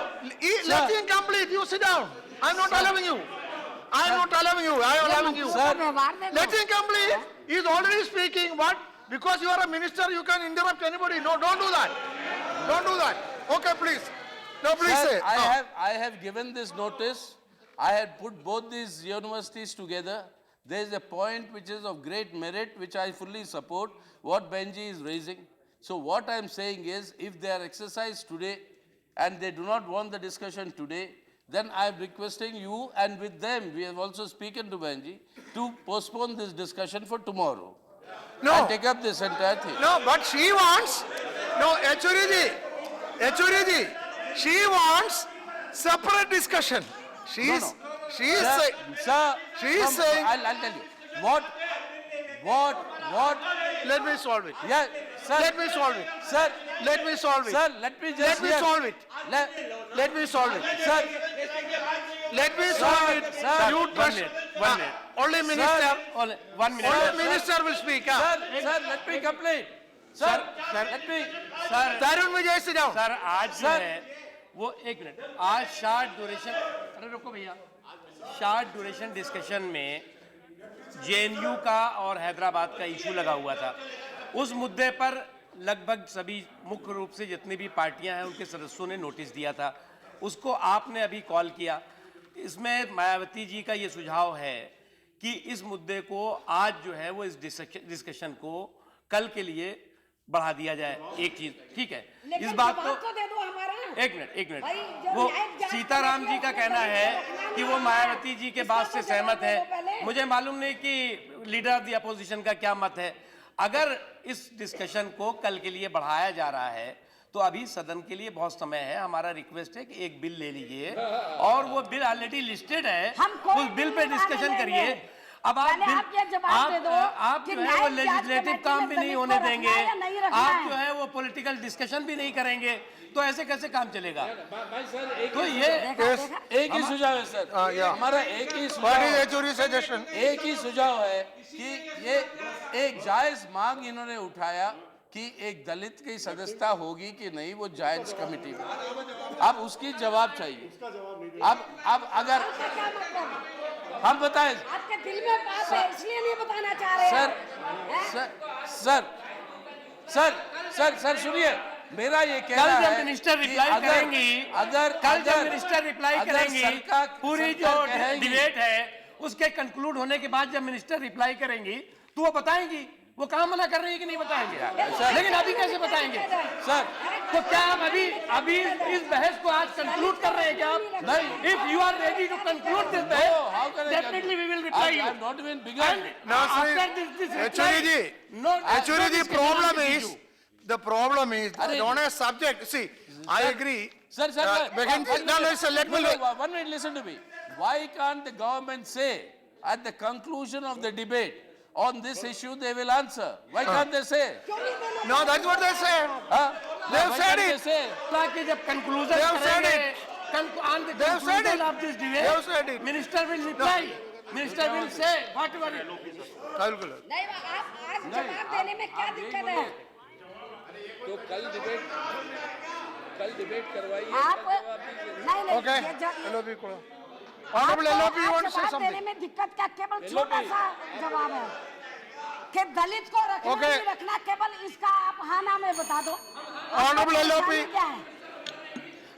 [SPEAKER 2] Let him complete. You sit down. I am not allowing you. I am not allowing you. I am allowing you.
[SPEAKER 8] Sir,
[SPEAKER 2] Let him complete. He is already speaking. What? Because you are a minister, you can interrupt anybody. No, don't do that. Don't do that. Okay, please. No, please
[SPEAKER 8] Sir,
[SPEAKER 2] say.
[SPEAKER 8] I have given this notice. I had put both these universities together. There is a point which is of great merit, which I fully support, what Benji is raising. So what I am saying is, if they are exercised today and they do not want the discussion today, then I am requesting you, and with them, we have also spoken to Benji, to postpone this discussion for tomorrow.
[SPEAKER 2] No.
[SPEAKER 8] And take up this entire thing.
[SPEAKER 2] No, but she wants. No, Yechuri ji, she wants separate discussion. She is saying.
[SPEAKER 8] Sir,
[SPEAKER 2] She is saying.
[SPEAKER 8] I'll tell you. What?
[SPEAKER 2] Let me solve it.
[SPEAKER 8] Yeah, sir.
[SPEAKER 2] Let me solve it.
[SPEAKER 8] Sir,
[SPEAKER 2] Let me solve it.
[SPEAKER 8] sir, let me just
[SPEAKER 2] Let me
[SPEAKER 8] hear.
[SPEAKER 2] solve it. Let me solve it.
[SPEAKER 8] Sir,
[SPEAKER 2] Let me solve it.
[SPEAKER 8] sir,
[SPEAKER 2] You trust.
[SPEAKER 6] one minute.
[SPEAKER 2] Only minister.
[SPEAKER 8] sir,
[SPEAKER 6] 1 minute.
[SPEAKER 2] Only minister will speak.
[SPEAKER 8] sir, let me complete. Sir, let me.
[SPEAKER 6] Sir
[SPEAKER 2] Tarun Vijay, sit down.
[SPEAKER 6] Sir आज जो
[SPEAKER 8] sir.
[SPEAKER 6] है वो एक minute आज short duration अरे रुको भैया short duration discussion में जेएनयू का और हैदराबाद का इशू लगा हुआ था। उस मुद्दे पर लगभग सभी मुख्य रूप से जितनी भी पार्टियां हैं उनके सदस्यों ने नोटिस दिया था। उसको आपने अभी कॉल किया। इसमें मायावती जी का ये सुझाव है कि इस मुद्दे को आज जो है वो इस डिस्कशन को कल के लिए बढ़ा दिया जाए। एक चीज ठीक है, इस बात को
[SPEAKER 5] दे दो हमारा।
[SPEAKER 6] एक मिनट वो सीताराम जी का कहना है कि वो मायावती जी के बात से सहमत है। मुझे मालूम नहीं कि लीडर ऑफ द अपोजिशन का क्या मत है। अगर इस डिस्कशन को कल के लिए बढ़ाया जा रहा है तो अभी सदन के लिए बहुत समय है। हमारा रिक्वेस्ट है कि एक बिल ले लीजिए और वो बिल ऑलरेडी लिस्टेड है, उस बिल पे डिस्कशन करिए। अब आप जो है वो लेजिस्लेटिव काम भी नहीं होने देंगे, आप जो है वो पॉलिटिकल डिस्कशन भी नहीं करेंगे, तो ऐसे कैसे काम चलेगा? तो ये
[SPEAKER 8] एक ही सुझाव है सर, हमारा एक ही सुझाव है कि ये एक जायज मांग इन्होंने उठाया कि एक दलित की सदस्यता होगी कि नहीं वो जायज कमेटी में, अब उसकी जवाब चाहिए। अब अगर हम बताएं
[SPEAKER 5] आपके दिल में बात है इसलिए नहीं बताना चाह रहे हैं।
[SPEAKER 8] सर सुनिए मेरा ये
[SPEAKER 3] कल
[SPEAKER 8] कहना
[SPEAKER 3] जब
[SPEAKER 8] है
[SPEAKER 3] मिनिस्टर
[SPEAKER 8] कि
[SPEAKER 3] रिप्लाई करेंगी, कल जब मिनिस्टर रिप्लाई करेंगी, पूरी जो डिबेट है उसके कंक्लूड होने के बाद जब मिनिस्टर रिप्लाई करेंगी तो वो बताएंगी वो कहाँ मना कर रही है कि नहीं बताएंगे। लेकिन अभी कैसे बताएंगे
[SPEAKER 8] सर?
[SPEAKER 3] तो क्या आप अभी इस बहस को आज कंक्लूड कर रहे हैं क्या आप?
[SPEAKER 8] नहीं।
[SPEAKER 3] If you are ready to conclude this
[SPEAKER 8] how
[SPEAKER 3] बहस,
[SPEAKER 8] can I
[SPEAKER 3] definitely we will reply you.
[SPEAKER 8] I have not even begun.
[SPEAKER 2] Now,
[SPEAKER 3] After this
[SPEAKER 2] Yachuri ji, Yachuri ji, the problem is, don't have subject. See, I agree.
[SPEAKER 8] Sir,
[SPEAKER 2] begin, no, sir, let me.
[SPEAKER 8] 1 minute, listen to me. Why can't the government say at the conclusion of the debate on this issue they will answer? Why can't they say?
[SPEAKER 2] No, that's what they say.
[SPEAKER 8] Huh?
[SPEAKER 2] They have
[SPEAKER 8] Why
[SPEAKER 2] said
[SPEAKER 8] can't
[SPEAKER 2] it.
[SPEAKER 8] they say?
[SPEAKER 3] कि जब conclusion
[SPEAKER 2] They have said
[SPEAKER 3] करेंगे,
[SPEAKER 2] it.
[SPEAKER 3] on the
[SPEAKER 2] They have said
[SPEAKER 3] conclusion
[SPEAKER 2] it.
[SPEAKER 3] of this
[SPEAKER 2] They have said
[SPEAKER 3] debate,
[SPEAKER 2] it.
[SPEAKER 3] minister will reply. Minister will say whatever.
[SPEAKER 2] Calculate.
[SPEAKER 5] नहीं आप आज जवाब देने में क्या दिक्कत है?
[SPEAKER 8] तो कल डिबेट करवाइए।
[SPEAKER 5] आप नहीं
[SPEAKER 2] Okay.
[SPEAKER 5] ये
[SPEAKER 2] LOP को. Honorable LOP, you want to say
[SPEAKER 5] जवाब
[SPEAKER 2] something?
[SPEAKER 5] देने में दिक्कत क्या? केवल छोटा सा जवाब है कि दलित को रखना
[SPEAKER 2] Okay.
[SPEAKER 5] नहीं रखना, केवल इसका आप हाँ ना में बता दो।
[SPEAKER 2] Honorable
[SPEAKER 5] आपको
[SPEAKER 2] LOP.
[SPEAKER 5] परेशानी क्या है?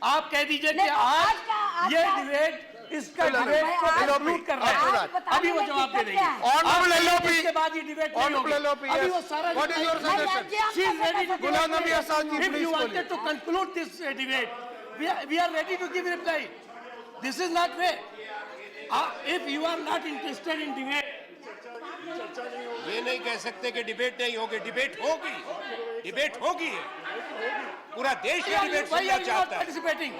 [SPEAKER 3] आप कह दीजिए कि
[SPEAKER 5] नहीं,
[SPEAKER 3] आज ये डिबेट इसका डिबेट को कंक्लूड कर रहा है।
[SPEAKER 2] आज
[SPEAKER 5] बताने
[SPEAKER 3] अभी वो
[SPEAKER 5] में
[SPEAKER 3] जवाब दे
[SPEAKER 5] दिक्कत
[SPEAKER 3] देंगे।
[SPEAKER 5] क्या है?
[SPEAKER 2] Honorable LOP.
[SPEAKER 3] इसके बाद ये डिबेट नहीं
[SPEAKER 2] Honorable
[SPEAKER 3] होगी।
[SPEAKER 2] LOP,
[SPEAKER 3] अभी वो
[SPEAKER 2] yes.
[SPEAKER 3] सारा
[SPEAKER 2] What is your
[SPEAKER 3] reply-
[SPEAKER 2] suggestion?
[SPEAKER 3] She is ready to give
[SPEAKER 2] Ghulam Nabi
[SPEAKER 3] reply.
[SPEAKER 2] Azad ji,
[SPEAKER 3] If
[SPEAKER 2] please
[SPEAKER 3] you
[SPEAKER 2] call
[SPEAKER 3] wanted
[SPEAKER 2] it.
[SPEAKER 3] to conclude this debate, we are ready to give reply. This is not way. If you are not interested in debate,
[SPEAKER 6] ये नहीं कह सकते कि debate नहीं होगी, debate होगी, debate होगी। पूरा देश ये डिबेट
[SPEAKER 3] why
[SPEAKER 6] सुनना
[SPEAKER 3] are you not
[SPEAKER 6] चाहता है।
[SPEAKER 3] participating?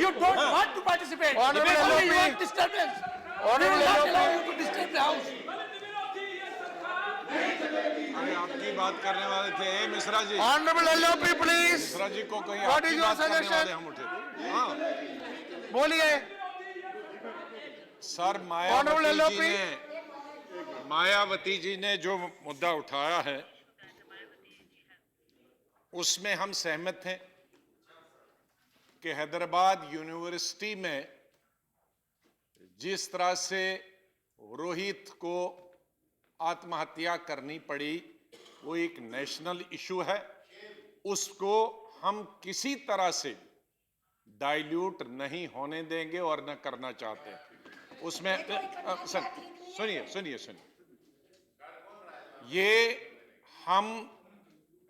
[SPEAKER 3] You don't want to participate.
[SPEAKER 2] Honorable
[SPEAKER 3] Only you
[SPEAKER 2] LOP.
[SPEAKER 3] want disturbance. We
[SPEAKER 2] Honorable
[SPEAKER 3] will not
[SPEAKER 2] LOP.
[SPEAKER 3] allow you to disturb the house.
[SPEAKER 1] अरे आपकी बात करने वाले थे Mishra ji.
[SPEAKER 2] Honorable LOP, please.
[SPEAKER 1] Mishra ji को कहीं
[SPEAKER 2] What
[SPEAKER 1] आपकी
[SPEAKER 2] is your
[SPEAKER 1] बात करने
[SPEAKER 2] suggestion?
[SPEAKER 1] वाले हम उठे थे। हाँ
[SPEAKER 2] बोलिए.
[SPEAKER 1] Sir,
[SPEAKER 2] Honorable LOP.
[SPEAKER 1] Mayawati ji ने जो मुद्दा उठाया है उसमें हम सहमत हैं कि हैदराबाद यूनिवर्सिटी में जिस तरह से रोहित को आत्महत्या करनी पड़ी वो एक नेशनल इशू है, उसको हम किसी तरह से डाइल्यूट नहीं होने देंगे और न करना चाहते। उसमें सर सुनिए, ये हम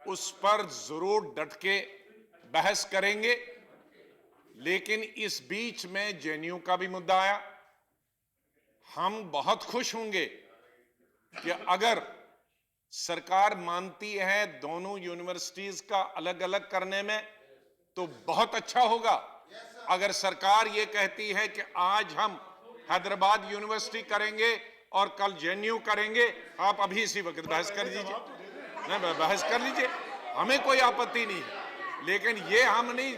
[SPEAKER 1] उस पर जरूर डट के बहस करेंगे, लेकिन इस बीच में जेएनयू का भी मुद्दा आया। हम बहुत खुश होंगे कि अगर सरकार मानती है दोनों यूनिवर्सिटीज का अलग अलग करने में तो बहुत अच्छा होगा। अगर सरकार ये कहती है कि आज हम हैदराबाद यूनिवर्सिटी करेंगे और कल जेएनयू करेंगे, आप अभी इसी वक्त बहस कर दीजिए, नहीं बहस कर लीजिए, हमें कोई आपत्ति नहीं है। लेकिन ये हम नहीं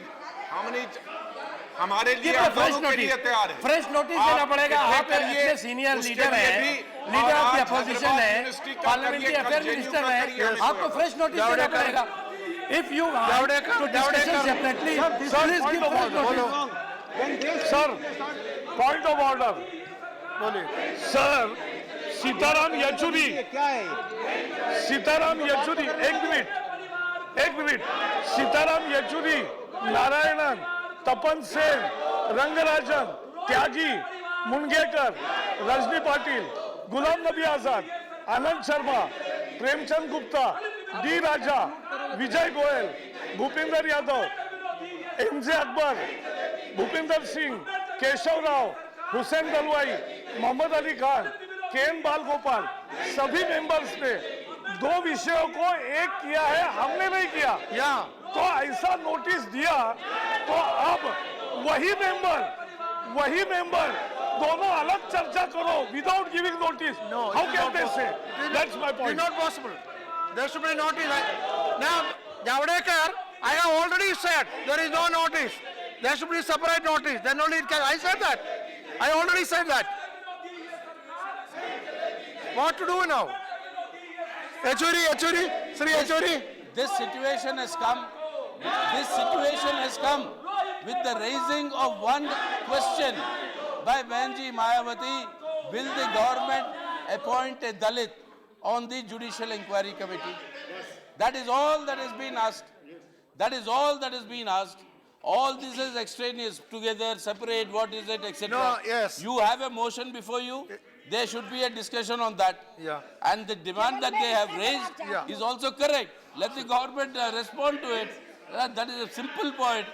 [SPEAKER 1] हमारे लिए आप दोनों के लिए तैयार है।
[SPEAKER 3] फ्रेश नोटिस देना पड़ेगा। आप इतने सीनियर लीडर हैं, लीडर ऑफ द अपोजिशन है, पार्लियामेंटरी अफेयर मिनिस्टर है, आपको फ्रेश नोटिस देना पड़ेगा। If you want to discuss separately, please give fresh notice.
[SPEAKER 10] Sir, point of order बोलिए। सर, सीताराम येचुरी, सीताराम येचुरी, एक minute, Sitaram Yechury, Narayanan, Tapan Sen, Rangarajan, Tyagi, Mungekar, Rajani Patil, Ghulam Nabi Azad, Anand Sharma, Premchand Gupta, D Raja, Vijay Goel, Bhupinder Yadav, MJ Akbar, Bhupinder Singh, Keshav Rao, Hussain Dalwai, Mohammad Ali Khan, KN Balgopal, सभी मेंबर्स ने 2 विषयों को एक किया है, हमने नहीं किया। तो ऐसा नोटिस दिया तो अब वही मेंबर दोनों अलग चर्चा करो without giving notice. How can they say? That's my point.
[SPEAKER 2] Not possible. There should be notice. Now, Javadekar, I have already said there is no notice. There should be separate notice. Then only it can. I said that. I already said that. What to do now? Yachuri, Sri Yachuri.
[SPEAKER 8] This situation has come with the raising of one question by Benji Mayawati: will the government appoint a Dalit on the Judicial Inquiry Committee? That is all that has been asked. That is all that is being asked. All this is extraneous, together, separate, what is it, etc.
[SPEAKER 2] No, yes.
[SPEAKER 8] You have a motion before you. There should be a discussion on that.
[SPEAKER 2] Yeah.
[SPEAKER 8] And the demand that they have raised
[SPEAKER 2] Yeah.
[SPEAKER 8] is also correct. Let the government respond to it. That is a simple point.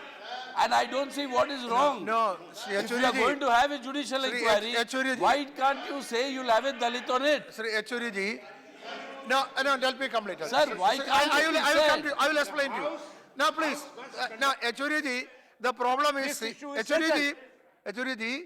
[SPEAKER 8] And I don't see what is wrong.
[SPEAKER 2] No,
[SPEAKER 8] If you are going to have a judicial
[SPEAKER 2] Sri
[SPEAKER 8] inquiry,
[SPEAKER 2] Yechuri ji.
[SPEAKER 8] why can't you say you'll have a Dalit on it?
[SPEAKER 2] Sri Yechuri ji. No, let me complete.
[SPEAKER 8] Sir, why
[SPEAKER 2] Sir,
[SPEAKER 8] can't
[SPEAKER 2] I will,
[SPEAKER 8] you
[SPEAKER 2] I will
[SPEAKER 8] say?
[SPEAKER 2] come to you. I will explain to you. Now, please. Now, Yechuri ji, the problem is, Yechuri ji,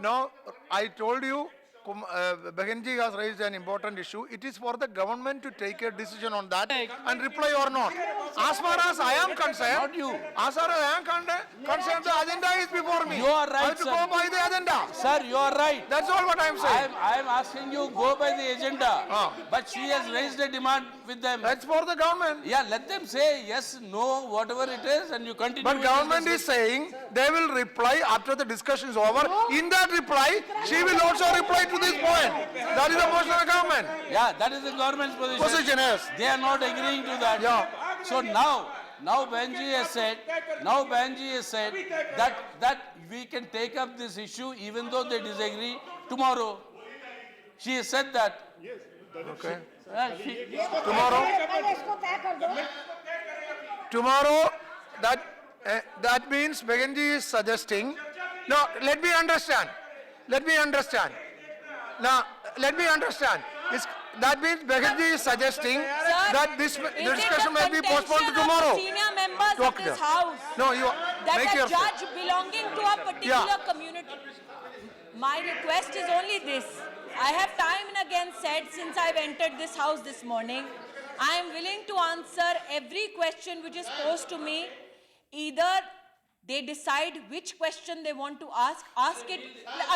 [SPEAKER 2] now I told you, Behenji has raised an important issue. It is for the government to take a decision on that and reply or not. As far as I am concerned,
[SPEAKER 8] Not you.
[SPEAKER 2] as far as I am concerned, the agenda is before me.
[SPEAKER 8] You are right,
[SPEAKER 2] I have to
[SPEAKER 8] sir.
[SPEAKER 2] go by the agenda.
[SPEAKER 8] Sir, you are right.
[SPEAKER 2] That's all what I am saying.
[SPEAKER 8] I am asking you go by the agenda.
[SPEAKER 2] Ah.
[SPEAKER 8] But she has raised a demand with them.
[SPEAKER 2] That's for the government.
[SPEAKER 8] Yeah, let them say yes, no, whatever it is, and you continue.
[SPEAKER 2] But
[SPEAKER 8] with this
[SPEAKER 2] government is saying they will reply after the discussion is over. In that reply, she will also reply to this point. That is the position of the government.
[SPEAKER 8] Yeah, that is the government's position.
[SPEAKER 2] Position, yes.
[SPEAKER 8] They are not agreeing to that.
[SPEAKER 2] Yeah.
[SPEAKER 8] So now Benji has said that we can take up this issue even though they disagree tomorrow. She has said that.
[SPEAKER 2] Okay.
[SPEAKER 8] She,
[SPEAKER 2] Tomorrow,
[SPEAKER 5] पहले इसको तय कर दो
[SPEAKER 2] tomorrow, that means Behenji is suggesting. No, let me understand. Now, let me understand. That means Behenji is suggesting that this discussion may be postponed to tomorrow.
[SPEAKER 4] Senior members of
[SPEAKER 2] Okay.
[SPEAKER 4] this house
[SPEAKER 2] No, you
[SPEAKER 4] that
[SPEAKER 2] make
[SPEAKER 4] a
[SPEAKER 2] your
[SPEAKER 4] judge belonging to a particular
[SPEAKER 2] Yeah.
[SPEAKER 4] community. My request is only this. I have time and again said since I've entered this house this morning, I am willing to answer every question which is posed to me. Either they decide which question they want to ask it.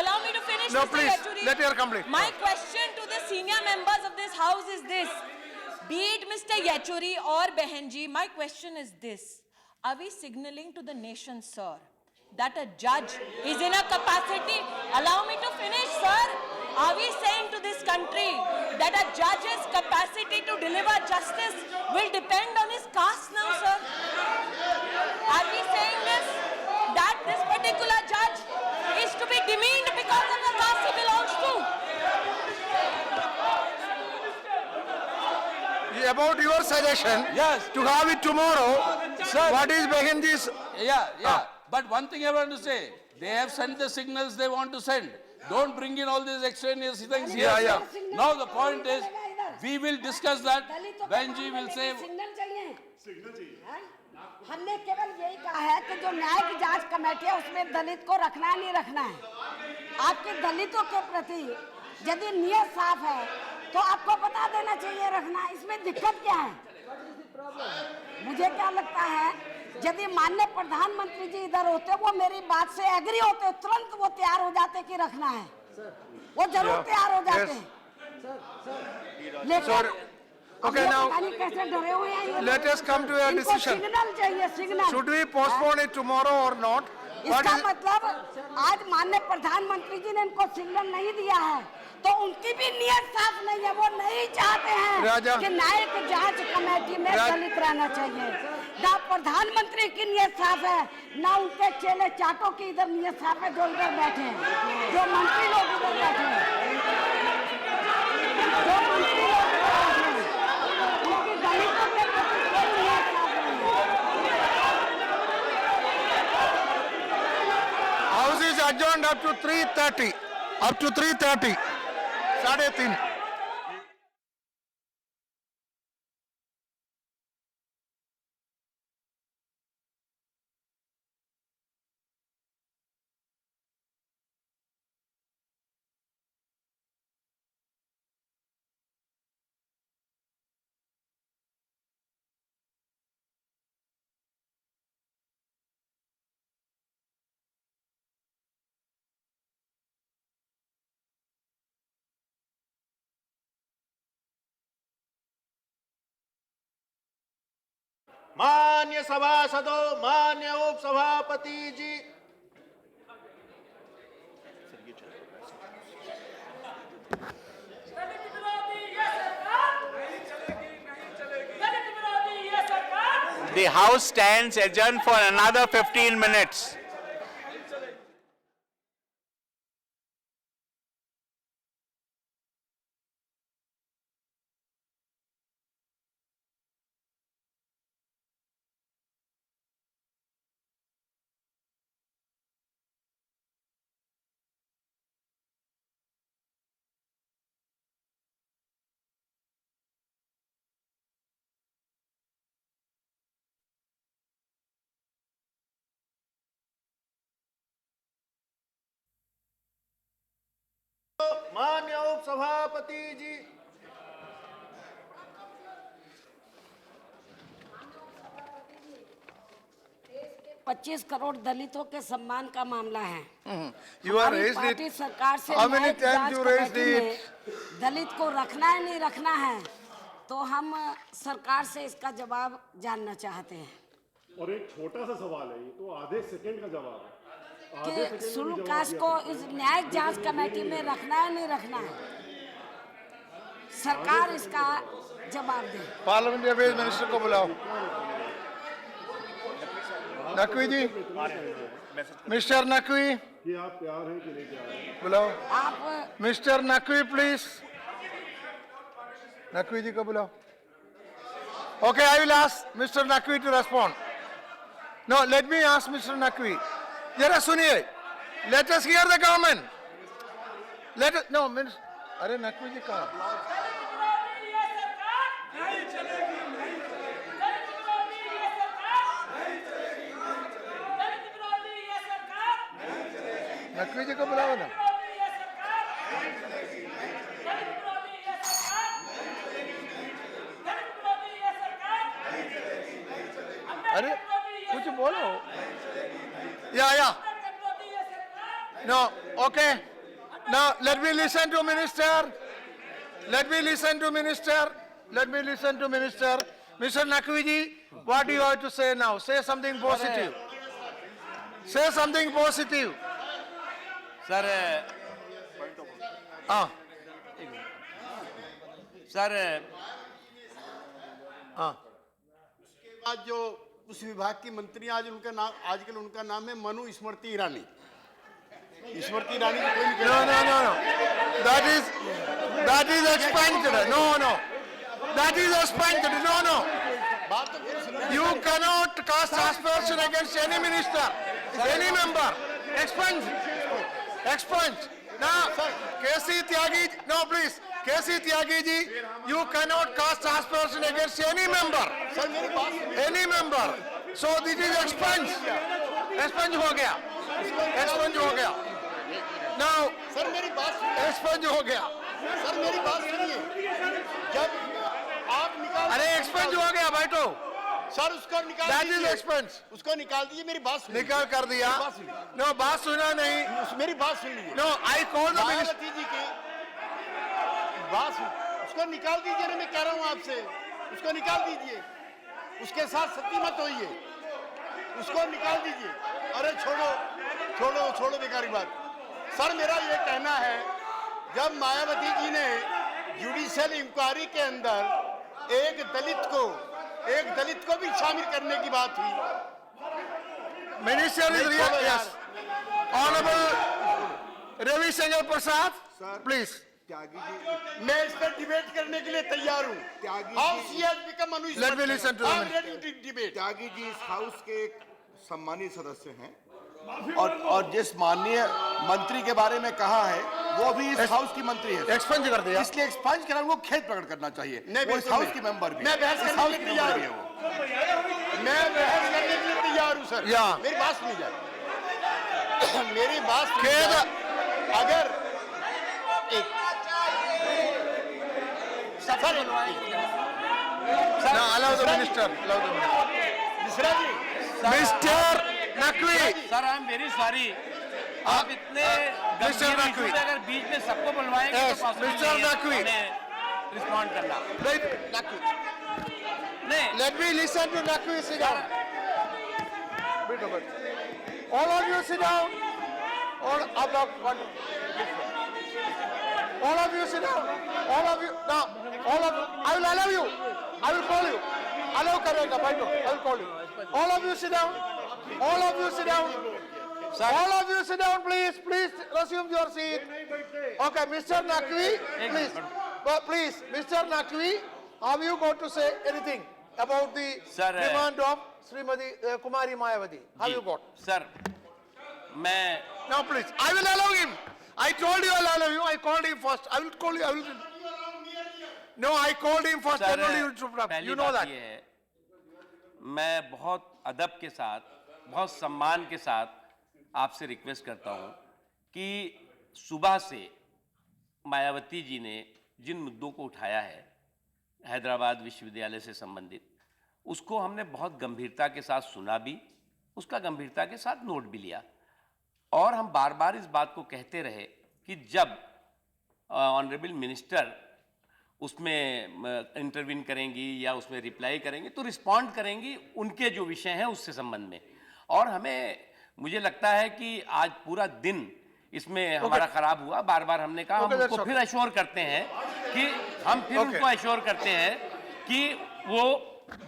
[SPEAKER 4] Allow me to finish,
[SPEAKER 2] No,
[SPEAKER 4] Mr.
[SPEAKER 2] please,
[SPEAKER 4] Yechuri.
[SPEAKER 2] let her complete.
[SPEAKER 4] My question to the senior members of this house is this. Be it Mr. Yechuri or Behenji, my question is this. Are we signaling to the nation, sir, that a judge is in a capacity? Allow me to finish, sir. Are we saying to this country that a judge's capacity to deliver justice will depend on his caste now, sir? Are we saying this? That this particular judge is to be demeaned because of the caste he belongs to?
[SPEAKER 2] about your suggestion.
[SPEAKER 8] Yes.
[SPEAKER 2] To have it tomorrow.
[SPEAKER 8] Sir.
[SPEAKER 2] What is Behenji's?
[SPEAKER 8] Yeah. But one thing I want to say, they have sent the signals they want to send. Don't bring in all these extraneous things here.
[SPEAKER 2] Yeah.
[SPEAKER 8] Now the point is, we will discuss that. Benji will say,
[SPEAKER 5] signal चाहिए हमने केवल यही कहा है कि जो न्यायिक जांच कमेटी है उसमें दलित को रखना है नहीं रखना है आपके दलितों के प्रति यदि नियत साफ है तो आपको बता देना चाहिए रखना इसमें दिक्कत क्या है मुझे क्या लगता है यदि माननीय प्रधानमंत्री जी इधर होते वो मेरी बात से एग्री होते तुरंत वो तैयार हो जाते कि रखना है वो जरूर तैयार हो जाते हैं लेकिन
[SPEAKER 2] Okay, now
[SPEAKER 5] कैसे डरे हुए हैं ये
[SPEAKER 2] let us come to a
[SPEAKER 5] इनको
[SPEAKER 2] decision.
[SPEAKER 5] सिग्नल चाहिए signal
[SPEAKER 2] Should we postpone it tomorrow or not? What
[SPEAKER 5] इसका
[SPEAKER 2] is,
[SPEAKER 5] मतलब आज माननीय प्रधानमंत्री जी ने इनको सिग्नल नहीं दिया है तो उनकी भी नियत साफ नहीं है वो नहीं चाहते
[SPEAKER 2] राजा।
[SPEAKER 5] हैं कि न्यायिक जांच कमेटी में दलित रहना चाहिए ना प्रधानमंत्री की नियत साफ है ना उनके चेले चाटों की इधर नियत साफ है जो इधर बैठे हैं जो मंत्री लोग इधर बैठे हैं जो मंत्री लोग इधर बैठे हैं उनकी दलितों के प्रति कोई नियत साफ नहीं है
[SPEAKER 2] House is adjourned up to 3:30. Up to 3:30. 3:30.
[SPEAKER 6] मान्य सभासदों, मान्य उप सभापति जी,
[SPEAKER 7] दलित विरोधी ये सरकार नहीं चलेगी, नहीं चलेगी। दलित विरोधी ये सरकार
[SPEAKER 11] The House stands adjourned for another 15 minutes.
[SPEAKER 6] माननीय उपसभापति जी,
[SPEAKER 5] 25 करोड़ दलितों के सम्मान का मामला है।
[SPEAKER 2] You are
[SPEAKER 5] हमारी
[SPEAKER 2] raised
[SPEAKER 5] पार्टी
[SPEAKER 2] it.
[SPEAKER 5] सरकार से
[SPEAKER 2] How many
[SPEAKER 5] न्यायिक
[SPEAKER 2] times
[SPEAKER 5] जांच
[SPEAKER 2] you raised
[SPEAKER 5] कमेटी में
[SPEAKER 2] it?
[SPEAKER 5] दलित को रखना है नहीं रखना है, तो हम सरकार से इसका जवाब जानना चाहते हैं
[SPEAKER 6] और एक छोटा सा सवाल है, ये तो आधे सेकंड का जवाब है।
[SPEAKER 5] कि शेड्यूल कास्ट को इस न्यायिक जांच कमेटी में रखना है नहीं रखना है, सरकार इसका जवाब दे।
[SPEAKER 2] पार्लियामेंट्री अफेयर्स मिनिस्टर को बुलाओ। नकवी जी, मिस्टर नकवी,
[SPEAKER 6] कि आप तैयार हैं कि नहीं तैयार हैं?
[SPEAKER 2] बुलाओ।
[SPEAKER 5] आप
[SPEAKER 2] मिस्टर नकवी प्लीज, नकवी जी को बुलाओ। Okay, I will ask mister Naqvi to respond. No, let me ask mister Naqvi. जरा सुनिए, let us hear the government. Let no minister, अरे नकवी जी कहाँ? नकवी जी को बुलाओ ना। अरे कुछ बोलो। या no, okay, now let me listen to minister. Let me listen to minister. Let me listen to minister. Mr. Naqvi ji, what do you have to say now? Say something positive. Say something positive.
[SPEAKER 8] Sir
[SPEAKER 2] हाँ
[SPEAKER 8] sir
[SPEAKER 2] हाँ
[SPEAKER 6] आज जो उस विभाग की मंत्री, आज उनका नाम, आजकल उनका नाम है मनु स्मृति ईरानी। स्मृति ईरानी को कोई नहीं
[SPEAKER 2] No, no, no, no. That is expanded. No, no. That is expanded. No, no.
[SPEAKER 6] बात तो फिर सुनो।
[SPEAKER 2] You cannot cast aspersion against any minister, any member. Expunge. Expunge. Now, K.C. Tyagi, no, please. K.C. Tyagi ji, you cannot cast aspersion against any member.
[SPEAKER 6] Sir मेरी बात सुनिए।
[SPEAKER 2] Any member. So this is expunge. Expunge हो गया. Expunge हो गया. Now,
[SPEAKER 6] sir मेरी बात सुनिए।
[SPEAKER 2] expunge हो गया.
[SPEAKER 6] सर मेरी बात सुनिए। जब आप निकाल,
[SPEAKER 2] अरे expunge हो गया बैठो.
[SPEAKER 6] सर उसको निकाल
[SPEAKER 2] That is
[SPEAKER 6] दीजिए।
[SPEAKER 2] expunge.
[SPEAKER 6] उसको निकाल दीजिए। मेरी बात सुनिए।
[SPEAKER 2] निकाल कर दिया.
[SPEAKER 6] बात सुनिए।
[SPEAKER 2] No, बात सुना नहीं.
[SPEAKER 6] मेरी बात सुन लीजिए।
[SPEAKER 2] No, I call the minister.
[SPEAKER 6] Mayawati ji की बात सुन, उसको निकाल दीजिए ना, मैं कह रहा हूँ आपसे, उसको निकाल दीजिए। उसके साथ सती मत होइए, उसको निकाल दीजिए। अरे छोड़ो छोड़ो छोड़ो बेकारी बात। सर मेरा ये कहना है, जब मायावती जी ने जुडिशियल इंक्वायरी के अंदर एक दलित को भी शामिल करने की बात हुई।
[SPEAKER 2] Minister is real. Yes. Honorable Ravi Shankar Prasad, please.
[SPEAKER 9] Tyagi ji,
[SPEAKER 6] मैं इस पर डिबेट करने के लिए तैयार हूँ।
[SPEAKER 9] Tyagi
[SPEAKER 6] house
[SPEAKER 9] ji,
[SPEAKER 6] he has become Manu
[SPEAKER 2] Let me listen to
[SPEAKER 6] I'm
[SPEAKER 2] him.
[SPEAKER 6] ready to debate.
[SPEAKER 9] Tyagi ji इस हाउस के एक सम्मानित सदस्य हैं और जिस माननीय मंत्री के बारे में कहा है वो भी इस हाउस की मंत्री है,
[SPEAKER 2] Expunge कर दिया.
[SPEAKER 9] इसलिए एक्सपंज करा, वो खेद प्रकट करना चाहिए।
[SPEAKER 6] नहीं,
[SPEAKER 9] वो इस
[SPEAKER 6] बिल्कुल
[SPEAKER 9] हाउस
[SPEAKER 6] नहीं।
[SPEAKER 9] की मेंबर भी,
[SPEAKER 6] मैं बहस
[SPEAKER 9] इस
[SPEAKER 6] करने
[SPEAKER 9] हाउस
[SPEAKER 6] के
[SPEAKER 9] की
[SPEAKER 6] लिए
[SPEAKER 9] मेंबर
[SPEAKER 6] तैयार
[SPEAKER 9] भी है
[SPEAKER 6] हूँ।
[SPEAKER 9] वो।
[SPEAKER 6] मैं बहस करने के लिए तैयार हूँ सर।
[SPEAKER 2] या।
[SPEAKER 6] मेरी बात सुनी जाए। मेरी बात सुनी
[SPEAKER 2] खेद।
[SPEAKER 6] जाए। अगर एक sir
[SPEAKER 2] Now allow the minister. Allow the minister.
[SPEAKER 6] Mishra ji,
[SPEAKER 2] Mr. Naqvi.
[SPEAKER 8] Sir I am very sorry, आप इतने
[SPEAKER 2] Mr.
[SPEAKER 8] गंभीर
[SPEAKER 2] Naqvi.
[SPEAKER 8] issue पे अगर बीच में सबको बुलवाएंगे
[SPEAKER 2] Yes,
[SPEAKER 8] तो possible
[SPEAKER 2] Mr.
[SPEAKER 8] नहीं है
[SPEAKER 2] Naqvi.
[SPEAKER 8] रिस्पॉन्ड करना।
[SPEAKER 2] Right. Naqvi.
[SPEAKER 8] नहीं
[SPEAKER 2] Let me listen to Naqvi. Sit down. Wait a minute. All of you sit down. All of you sit down. All of you. Now, all of you. I will allow you. I will call you. Allow allow करेगा भाई को, I'll call you. All of you sit down. All of you sit down. All of you sit down, please. Please resume your seat. Okay, Mr. Naqvi, please. But please, Mr. Naqvi, have you got to say anything about the
[SPEAKER 8] Sir,
[SPEAKER 2] demand of Srimati Kumari Mayawati? Have you got?
[SPEAKER 8] Sir मैं
[SPEAKER 2] Now, please, I will allow him. I told you I'll allow you. I called him first. I will call you. I will. No, I called him first.
[SPEAKER 8] Sir
[SPEAKER 2] Then only you should have.
[SPEAKER 8] पहली
[SPEAKER 2] You know
[SPEAKER 8] बात
[SPEAKER 2] that.
[SPEAKER 8] ये है, मैं बहुत अदब के साथ, बहुत सम्मान के साथ आपसे रिक्वेस्ट करता हूं कि सुबह से मायावती जी ने जिन मुद्दों को उठाया है हैदराबाद विश्वविद्यालय से संबंधित, उसको हमने बहुत गंभीरता के साथ सुना भी, उसका गंभीरता के साथ नोट भी लिया, और हम बार बार इस बात को कहते रहे कि जब ऑनरेबल मिनिस्टर उसमें इंटरवीन करेंगी या उसमें रिप्लाई करेंगे तो रिस्पॉन्ड करेंगी उनके जो विषय हैं उससे संबंध में। और हमें, मुझे लगता है कि आज पूरा दिन इसमें हमारा खराब हुआ। बार बार हमने कहा, हम उनको फिर अश्योर करते हैं कि उनको अश्योर करते हैं कि वो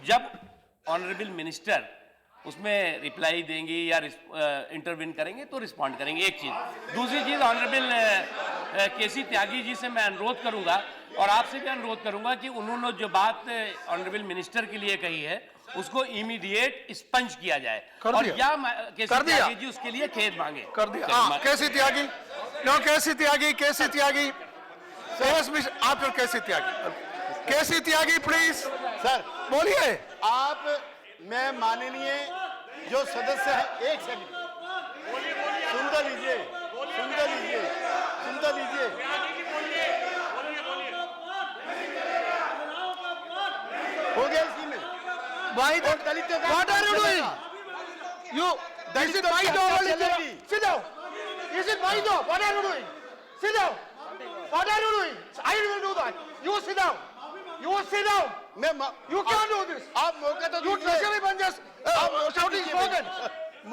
[SPEAKER 8] जब ऑनरेबल मिनिस्टर उसमें रिप्लाई देंगी या इंटरवीन करेंगे तो रिस्पॉन्ड करेंगे। एक चीज़। दूसरी चीज़, ऑनरेबल केसी त्यागी जी से मैं अनुरोध करूंगा और आपसे भी अनुरोध करूंगा कि उन्होंने जो बात ऑनरेबल मिनिस्टर के लिए कही है उसको इमीडिएट स्पंज किया जाए और या केसी त्यागी जी उसके लिए खेद मांगे।
[SPEAKER 2] कर दिया। K C Tyagi, no K C Tyagi, K C Tyagi, after K C Tyagi, K C Tyagi please
[SPEAKER 6] sir
[SPEAKER 2] बोलिए।
[SPEAKER 6] आप, मैं माननीय जो सदस्य है, एक सेकंड सुनता लीजिए, सुनता लीजिए, सुनता लीजिए। हो गया इसी में।
[SPEAKER 2] Why? What are you doing? You. This is my job only. Sit down. This is my job. What are you doing? Sit down. What are you doing? I will do that. You sit down. You sit down. You can't do this.
[SPEAKER 6] आप मौका तो
[SPEAKER 2] You
[SPEAKER 6] दीजिए।
[SPEAKER 2] treasury managers shouting slogan.